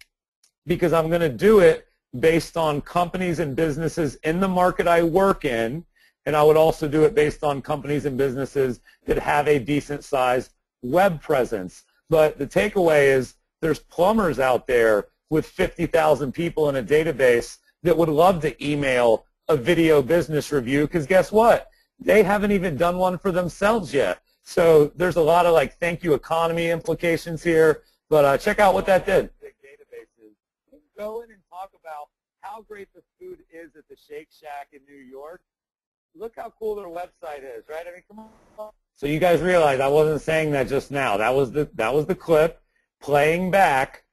because I'm going to do it based on companies and businesses in the market I work in, and I would also do it based on companies and businesses that have a decent-sized web presence. But the takeaway is there's plumbers out there with 50,000 people in a database that would love to email a video business review, because guess what? They haven't even done one for themselves yet. So there's a lot of like thank you economy implications here, but check out what that did. go in and talk about how great the food is at the Shake Shack in New York, look how cool their website is, right? I mean, come on. So you guys realize I wasn't saying that just now. That was the clip playing back,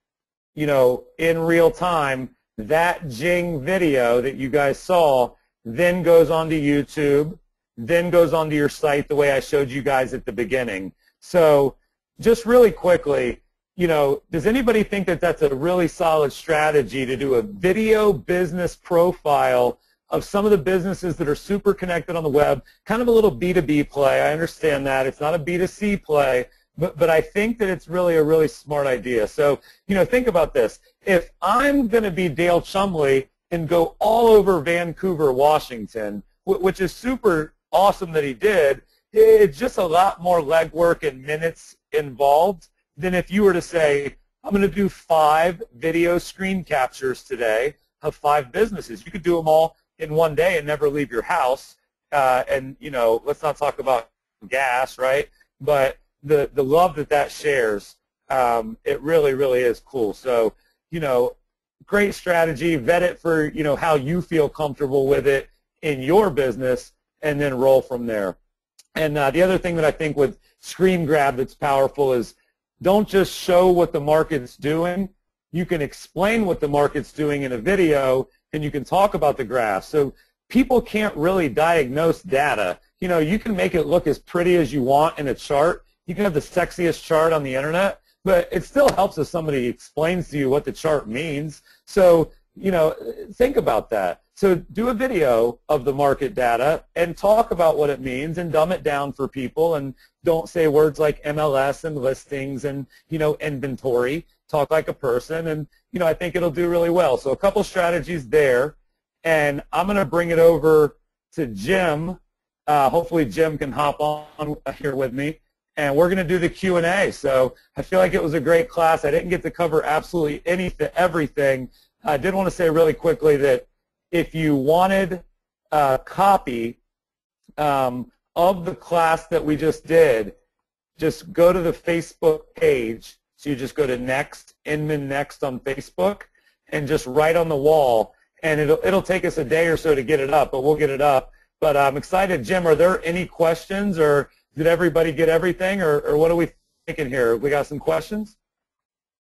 you know, in real time. That Jing video that you guys saw then goes onto YouTube, then goes onto your site the way I showed you guys at the beginning. So just really quickly, you know, does anybody think that that's a really solid strategy to do a video business profile of some of the businesses that are super connected on the web, kind of a little B2B play? I understand that. It's not a B2C play, but I think that it's really a really smart idea. So, you know, think about this. If I'm going to be Dale Chumley and go all over Vancouver, Washington, which is super awesome that he did, it's just a lot more legwork and minutes involved than if you were to say, I'm going to do 5 video screen captures today of 5 businesses. You could do them all in one day and never leave your house. And, you know, let's not talk about gas, right? But the love that shares, it really, really is cool. So, you know, great strategy. Vet it for, you know, how you feel comfortable with it in your business, and then roll from there. And the other thing that I think with Screen Grab that's powerful is don't just show what the market's doing. You can explain what the market's doing in a video, and you can talk about the graph. So people can't really diagnose data. You know, you can make it look as pretty as you want in a chart. You can have the sexiest chart on the internet, but it still helps if somebody explains to you what the chart means. So, you know, think about that. So do a video of the market data and talk about what it means and dumb it down for people, and don't say words like MLS and listings and, you know, inventory. Talk like a person, and, you know, I think it'll do really well. So a couple strategies there, and I'm going to bring it over to Jim. Hopefully Jim can hop on here with me, and we're going to do the Q&A. So I feel like it was a great class. I didn't get to cover absolutely everything. I did want to say really quickly that if you wanted a copy of the class that we just did, just go to the Facebook page. So you just go to Next, Inman Next on Facebook, and just write on the wall. And it'll take us a day or so to get it up, but we'll get it up. But I'm excited. Jim, are there any questions, or did everybody get everything, or what are we thinking here? We got some questions?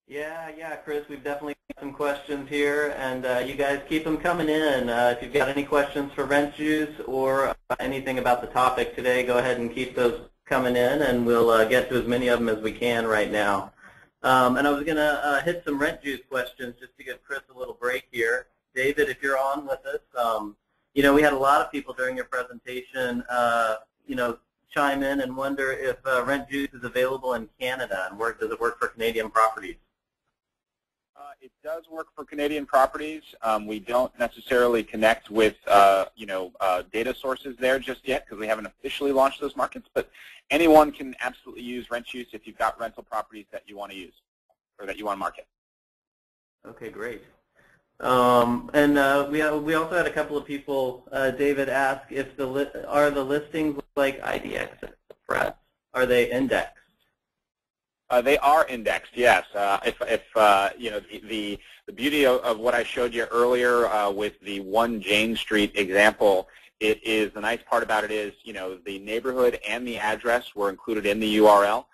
Yeah, Chris, we've definitely got some questions here, and you guys keep them coming in. If you've got any questions for Rent Juice or anything about the topic today, go ahead and keep those coming in, and we'll get to as many of them as we can right now. And I was going to hit some Rent Juice questions just to give Chris a little break here. David, if you're on with us, you know, we had a lot of people during your presentation, you know, chime in and wonder if Rent Juice is available in Canada, and does it work for Canadian properties? It does work for Canadian properties. We don't necessarily connect with, you know, data sources there just yet because we haven't officially launched those markets. But anyone can absolutely use Rent Juice if you've got rental properties that you want to use or that you want to market. Okay, great. And we also had a couple of people. David asked if are the listings like IDX Express? Are they indexed? They are indexed, yes. If you know, the beauty of what I showed you earlier with the One Jane Street example, it is the nice part about it is, you know, the neighborhood and the address were included in the URL.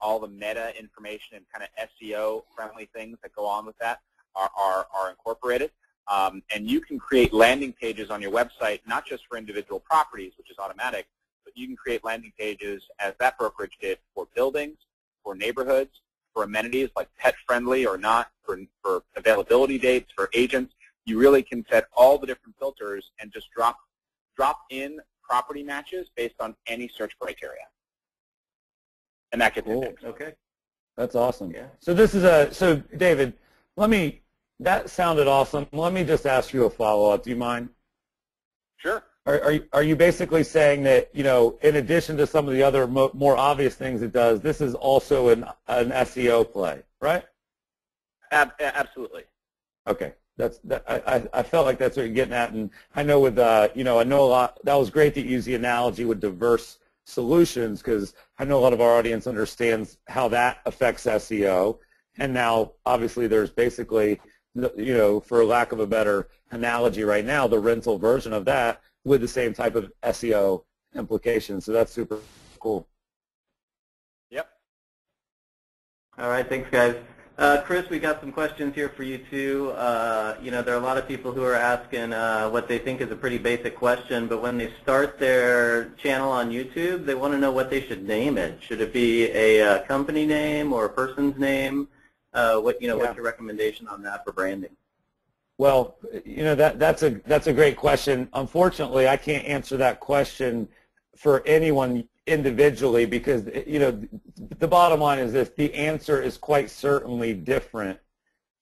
All the meta information and kind of SEO friendly things that go on with that are incorporated. And you can create landing pages on your website, not just for individual properties, which is automatic, but you can create landing pages, as that brokerage did, for buildings, for neighborhoods, for amenities like pet-friendly or not, for availability dates, for agents. You really can set all the different filters and just drop in property matches based on any search criteria. And that gets indexed. Okay. That's awesome. Yeah. So this is so David, that sounded awesome. Let me just ask you a follow-up. Do you mind? Sure. Are you basically saying that, you know, in addition to some of the other more obvious things it does, this is also an SEO play, right? Absolutely. Okay. I felt like that's what you're getting at, and I know with you know, I know a lot. That was great to use the analogy with diverse solutions, because I know a lot of our audience understands how that affects SEO. And now, obviously, there's basically you know, for lack of a better analogy right now, the rental version of that with the same type of SEO implications. So that's super cool. Yep. All right, thanks, guys. Chris, we got some questions here for you too. You know, there are a lot of people who are asking what they think is a pretty basic question, but when they start their channel on YouTube, they want to know what they should name it. Should it be a company name or a person's name? What's your recommendation on that for branding? Well, you know, that's a great question. Unfortunately, I can't answer that question for anyone individually because, you know, the bottom line is this: the answer is quite certainly different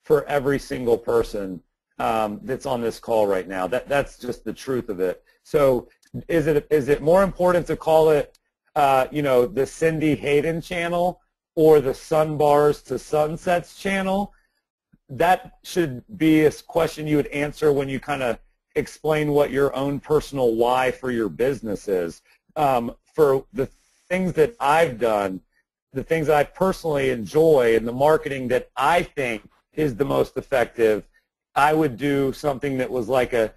for every single person that's on this call right now. That's just the truth of it. So is it more important to call it, you know, the Cindy Hayden channel or the Sunbars to Sunsets channel? That should be a question you would answer when you kind of explain what your own personal why for your business is. For the things that I've done, the things that I personally enjoy, and the marketing that I think is the most effective, I would do something that was like a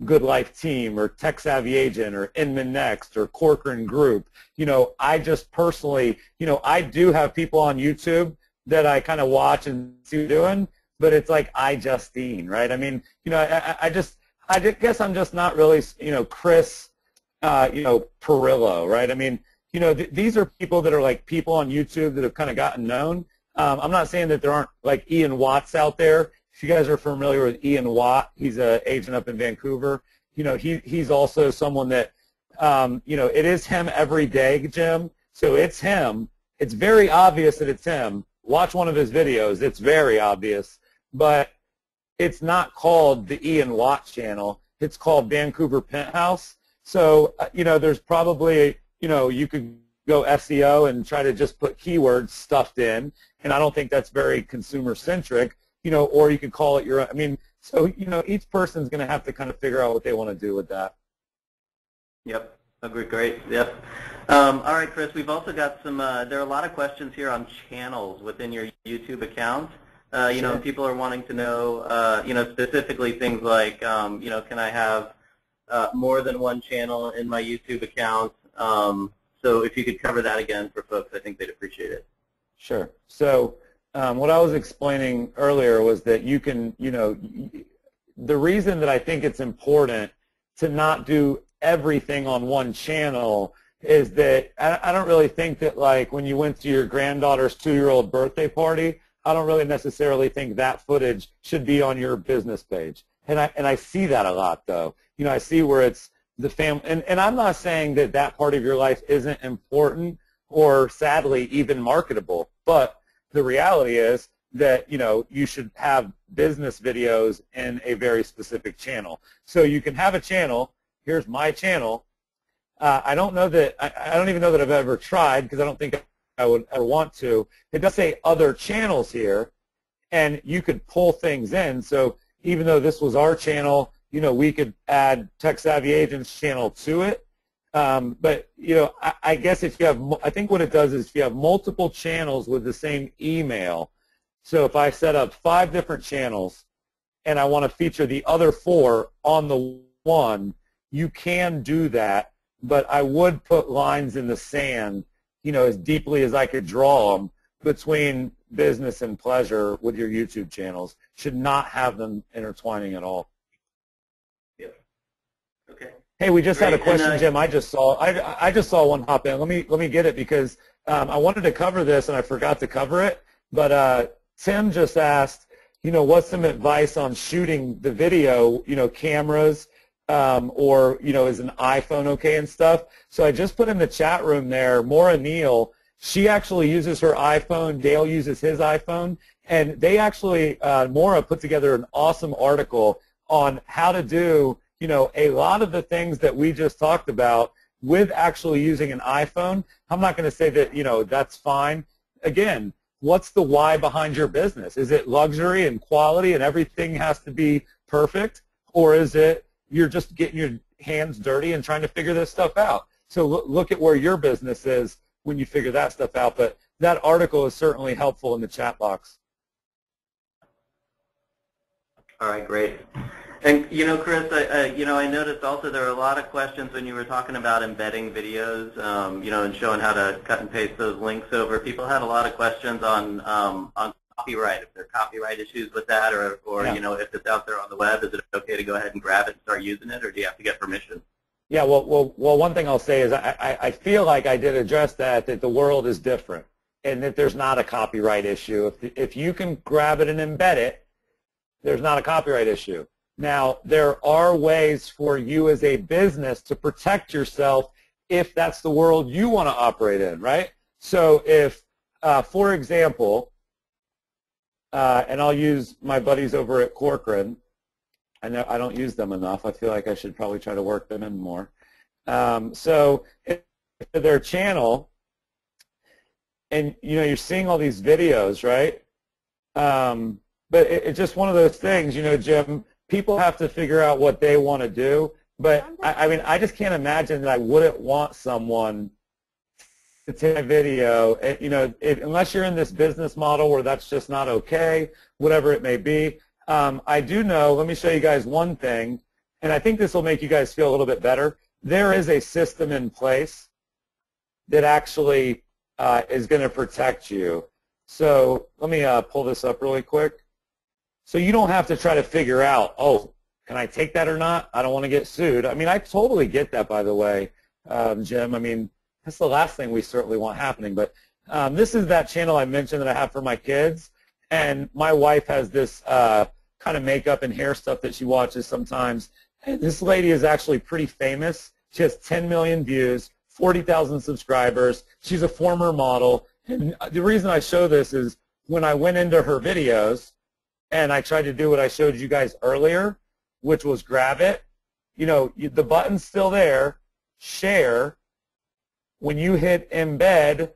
Good Life Team or Tech Savvy Agent or Inman Next or Corcoran Group. You know, I just personally, you know, I do have people on YouTube that I kind of watch and see what they're doing, but it's like iJustine, right? I mean, you know, I guess I'm just not really, you know, Chris, you know, Perillo, right? I mean, you know, these are people that are like people on YouTube that have kind of gotten known. I'm not saying that there aren't like Ian Watts out there. If you guys are familiar with Ian Watt, he's an agent up in Vancouver. You know, he's also someone that, you know, it is him every day, Jim. So it's him. It's very obvious that it's him. Watch one of his videos. It's very obvious. But it's not called the Ian Watt channel. It's called Vancouver Penthouse. So, you know, there's probably, you know, you could go SEO and try to just put keywords stuffed in, and I don't think that's very consumer-centric, you know, or you could call it your own. I mean, so, you know, each person's going to have to kind of figure out what they want to do with that. Yep. Agree. Great. Yep. All right, Chris, we've also got some, there are a lot of questions here on channels within your YouTube account. You know, people are wanting to know, you know, specifically things like, you know, can I have more than one channel in my YouTube account? So if you could cover that again for folks, I think they'd appreciate it. Sure. So what I was explaining earlier was that you can, you know, the reason that I think it's important to not do everything on one channel is that I don't really think that, like, when you went to your granddaughter's 2-year-old birthday party, I don't really necessarily think that footage should be on your business page. And I see that a lot, though. You know, I see where it's the family, and I'm not saying that that part of your life isn't important or, sadly, even marketable, but the reality is that, you know, you should have business videos in a very specific channel. So you can have a channel. Here's my channel. I don't know that, I don't even know that I've ever tried, because I don't think I would ever want to. It does say other channels here, and you could pull things in. So even though this was our channel, you know, we could add Tech Savvy Agents channel to it. But, you know, I guess if you have, I think what it does is if you have multiple channels with the same email, so if I set up 5 different channels and I want to feature the other 4 on the one, you can do that, but I would put lines in the sand, you know, as deeply as I could draw them between business and pleasure with your YouTube channels. Should not have them intertwining at all. Yep. Okay. Hey, we just had a question, Jim. I just saw one hop in. Let me get it, because I wanted to cover this and I forgot to cover it. But Tim just asked, you know, what's some advice on shooting the video? You know, cameras, or, you know, is an iPhone okay and stuff? So I just put in the chat room there, Maura Neal, she actually uses her iPhone, Dale uses his iPhone, and they actually, Maura put together an awesome article on how to do, you know, a lot of the things that we just talked about with actually using an iPhone. I'm not going to say that, you know, that's fine. Again, what's the why behind your business? Is it luxury and quality and everything has to be perfect? Or is it you're just getting your hands dirty and trying to figure this stuff out? So look at where your business is when you figure that stuff out. But that article is certainly helpful in the chat box. All right, great. And Chris, I noticed also there were a lot of questions when you were talking about embedding videos, and showing how to cut and paste those links over. People had a lot of questions on copyright, if there are copyright issues with that, or Yeah. if it's out there on the web, is it okay to go ahead and grab it and start using it, or do you have to get permission? Yeah, well, one thing I'll say is I feel like I did address that the world is different and that there's not a copyright issue. If you can grab it and embed it, there's not a copyright issue. Now, there are ways for you as a business to protect yourself if that's the world you want to operate in, right? So if, for example, and I'll use my buddies over at Corcoran. I know I don't use them enough. I feel like I should probably try to work them in more. So if their channel, and you're seeing all these videos, right? But it's just one of those things, Jim, people have to figure out what they want to do. But I mean, I just can't imagine that I wouldn't want someone to take a video, unless you're in this business model where that's just not okay, whatever it may be. I do know, let me show you guys one thing, and I think this will make you guys feel a little bit better. There is a system in place that actually is going to protect you. So let me pull this up really quick. So you don't have to try to figure out, oh, can I take that or not? I don't want to get sued. I mean, I totally get that, by the way, Jim. I mean, that's the last thing we certainly want happening. But this is that channel I mentioned that I have for my kids. And my wife has this kind of makeup and hair stuff that she watches sometimes. And this lady is actually pretty famous. She has 10 million views, 40,000 subscribers. She's a former model. And the reason I show this is when I went into her videos and I tried to do what I showed you guys earlier, which was grab it. The button's still there, share. When you hit embed,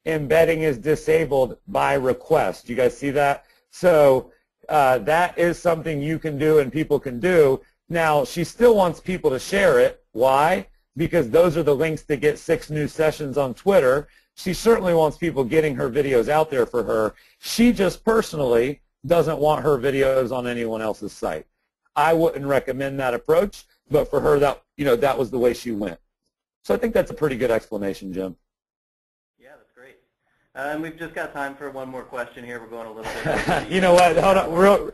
embedding is disabled by request. You guys see that? So that is something you can do and people can do. Now, she still wants people to share it. Why? Because those are the links that get 6 new sessions on Twitter. She certainly wants people getting her videos out there for her. She just personally doesn't want her videos on anyone else's site. I wouldn't recommend that approach, but for her, that was the way she went. So I think that's a pretty good explanation, Jim. Yeah, that's great. And we've just got time for one more question here. We're going a little bit. You know what? Hold on,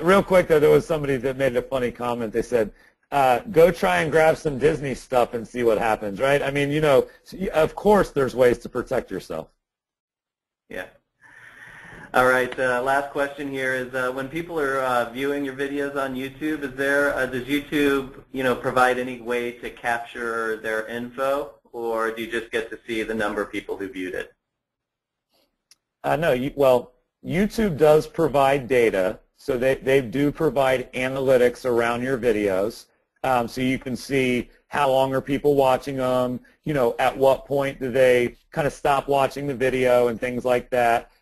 real quick though. There was somebody that made a funny comment. They said, "Go try and grab some Disney stuff and see what happens." Right? I mean, of course, there's ways to protect yourself. Yeah. All right. Last question here is: when people are viewing your videos on YouTube, does YouTube, provide any way to capture their info, or do you just get to see the number of people who viewed it? No. Well, YouTube does provide data, so they do provide analytics around your videos, so you can see how long are people watching them. At what point do they kind of stop watching the video and things like that.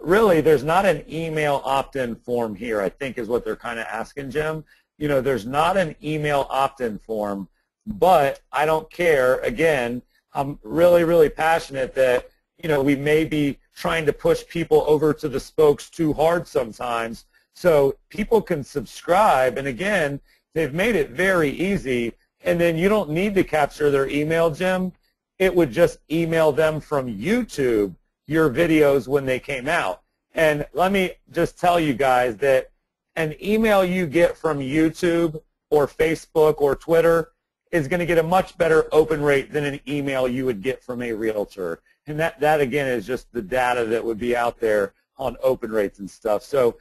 Really, there's not an email opt-in form here, I think is what they're kind of asking, Jim. There's not an email opt-in form, but I don't care. Again, I'm really, really passionate that, we may be trying to push people over to the spokes too hard sometimes, so people can subscribe. And again, they've made it very easy, and then you don't need to capture their email, Jim. It would just email them from YouTube your videos when they came out. And let me just tell you guys that an email you get from YouTube or Facebook or Twitter is going to get a much better open rate than an email you would get from a realtor. And that again is just the data that would be out there on open rates and stuff. So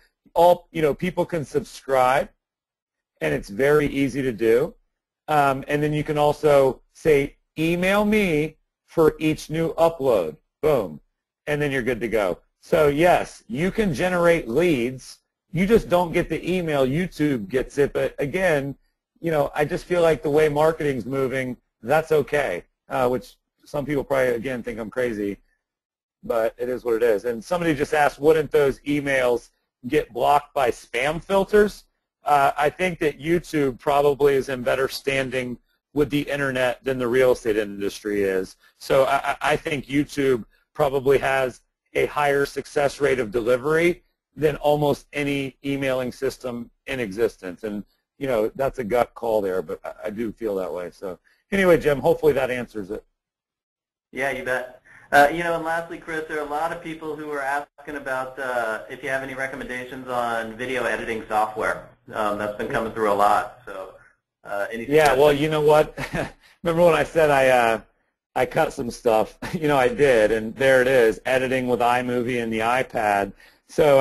people can subscribe, and it's very easy to do. And then you can also say, email me for each new upload. Boom. And then you're good to go. So yes, you can generate leads. You just don't get the email. YouTube gets it. But again, I just feel like the way marketing's moving, that's okay, which some people probably, again, think I'm crazy, but it is what it is. And somebody just asked, wouldn't those emails get blocked by spam filters? I think that YouTube probably is in better standing with the internet than the real estate industry is. So I think YouTube probably has a higher success rate of delivery than almost any emailing system in existence. And, you know, that's a gut call there, but I do feel that way. So anyway, Jim, hopefully that answers it. Yeah, you bet. You know, and lastly, Chris, there are a lot of people who are asking about if you have any recommendations on video editing software. That's been coming through a lot. So, any yeah, well, you know what? Remember when I said I cut some stuff? You know, I did, and there it is, editing with iMovie and the iPad. So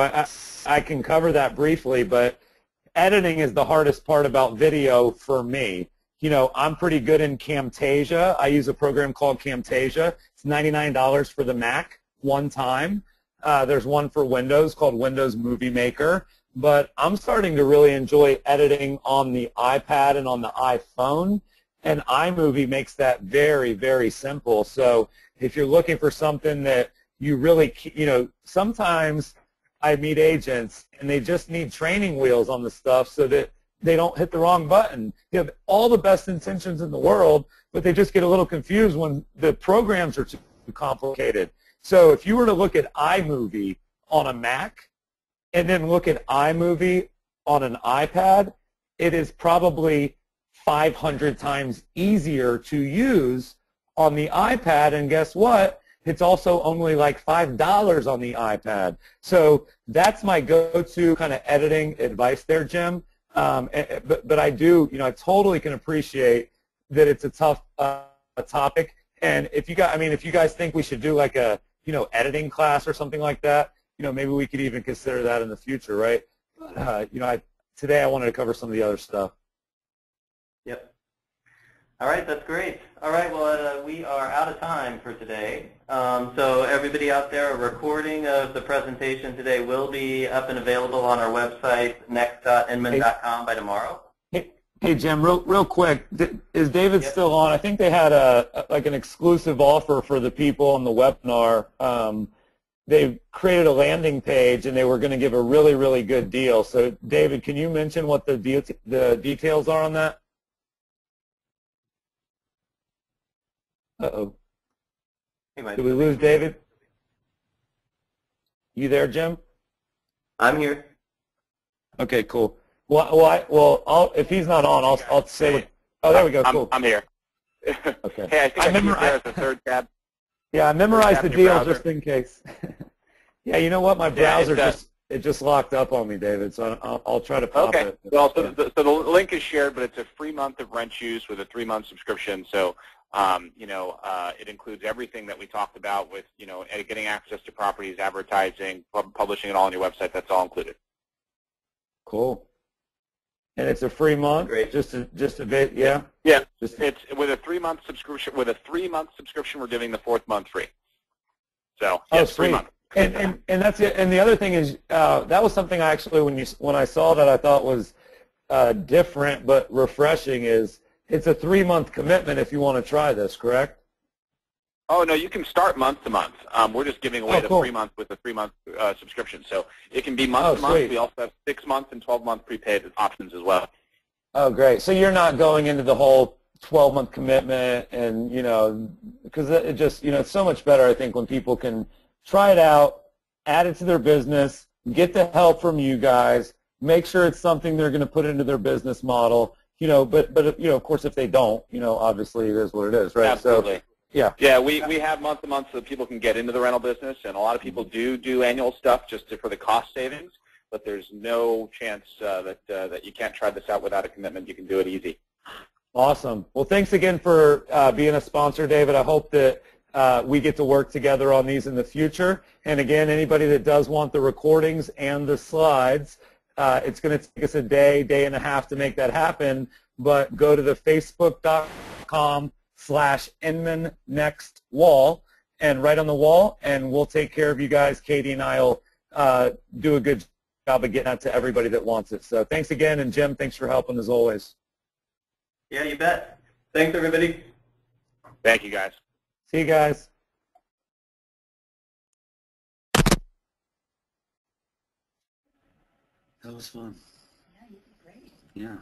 I can cover that briefly, but editing is the hardest part about video for me. You know, I'm pretty good in Camtasia. I use a program called Camtasia. It's $99 for the Mac one time. There's one for Windows called Windows Movie Maker. But I'm starting to really enjoy editing on the iPad and on the iPhone. And iMovie makes that very, very simple. So if you're looking for something that you really, you know, sometimes I meet agents and they just need training wheels on the stuff so that they don't hit the wrong button. They have all the best intentions in the world, but they just get a little confused when the programs are too complicated. So if you were to look at iMovie on a Mac and then look at iMovie on an iPad, it is probably 500 times easier to use on the iPad, and guess what? It's also only like $5 on the iPad. So that's my go-to kind of editing advice there, Jim. But I do, you know, I totally can appreciate that it's a tough topic. And if you guys, I mean, if you guys think we should do like a, you know, editing class or something like that, you know, maybe we could even consider that in the future, right? You know, today I wanted to cover some of the other stuff. Yep. All right, that's great. All right, well, we are out of time for today. So everybody out there, a recording of the presentation today will be up and available on our website, next.inman.com by tomorrow. Hey Jim, real quick, is David still on? I think they had like an exclusive offer for the people on the webinar. They created a landing page and they were going to give a really, really good deal. So David, can you mention what the details are on that? Uh-oh. Did we lose David? You there, Jim? I'm here. Okay, cool. Well, if he's not on, I'll say what. Oh, there we go. Cool. I'm here. Okay. Hey, I think I keep there as the third tab. Yeah, I memorized the deal browser. just in case. Yeah, you know what? My browser just locked up on me, David. So I'll try to pop it. Well, so the link is shared, but it's a free month of RentJuice with a 3-month subscription. So you know, it includes everything that we talked about with, you know, getting access to properties, advertising, publishing it all on your website. That's all included. Cool. And it's a free month. Great. Just a bit, yeah. Yeah. It's with a 3-month subscription. With a 3-month subscription, we're giving the 4th month free. So yes, 3 months. And that's it. And the other thing is that was something I actually when I saw that I thought was different but refreshing is it's a 3-month commitment if you want to try this, correct? Oh, no, you can start month to month. We're just giving away the 3-month with a 3-month subscription. So it can be month to month. Sweet. We also have 6-month and 12-month prepaid options as well. Oh, great. So you're not going into the whole 12-month commitment and, you know, because it just, you know, it's so much better, I think, when people can try it out, add it to their business, get the help from you guys, make sure it's something they're going to put into their business model, you know, but you know, of course, if they don't, you know, obviously it is what it is, right? Absolutely. So, yeah. Yeah, we have month to month so that people can get into the rental business, and a lot of people do annual stuff just for the cost savings, but there's no chance that you can't try this out without a commitment. You can do it easy. Awesome. Well, thanks again for being a sponsor, David. I hope that we get to work together on these in the future. And again, anybody that does want the recordings and the slides, it's going to take us a day and a half to make that happen, but go to the facebook.com/InmanNextWall and write on the wall, and we'll take care of you guys. Katie and I will do a good job of getting out to everybody that wants it. So thanks again, and Jim, thanks for helping as always. Yeah, you bet. Thanks, everybody. Thank you, guys. See you guys. That was fun. Yeah, you did great. Yeah.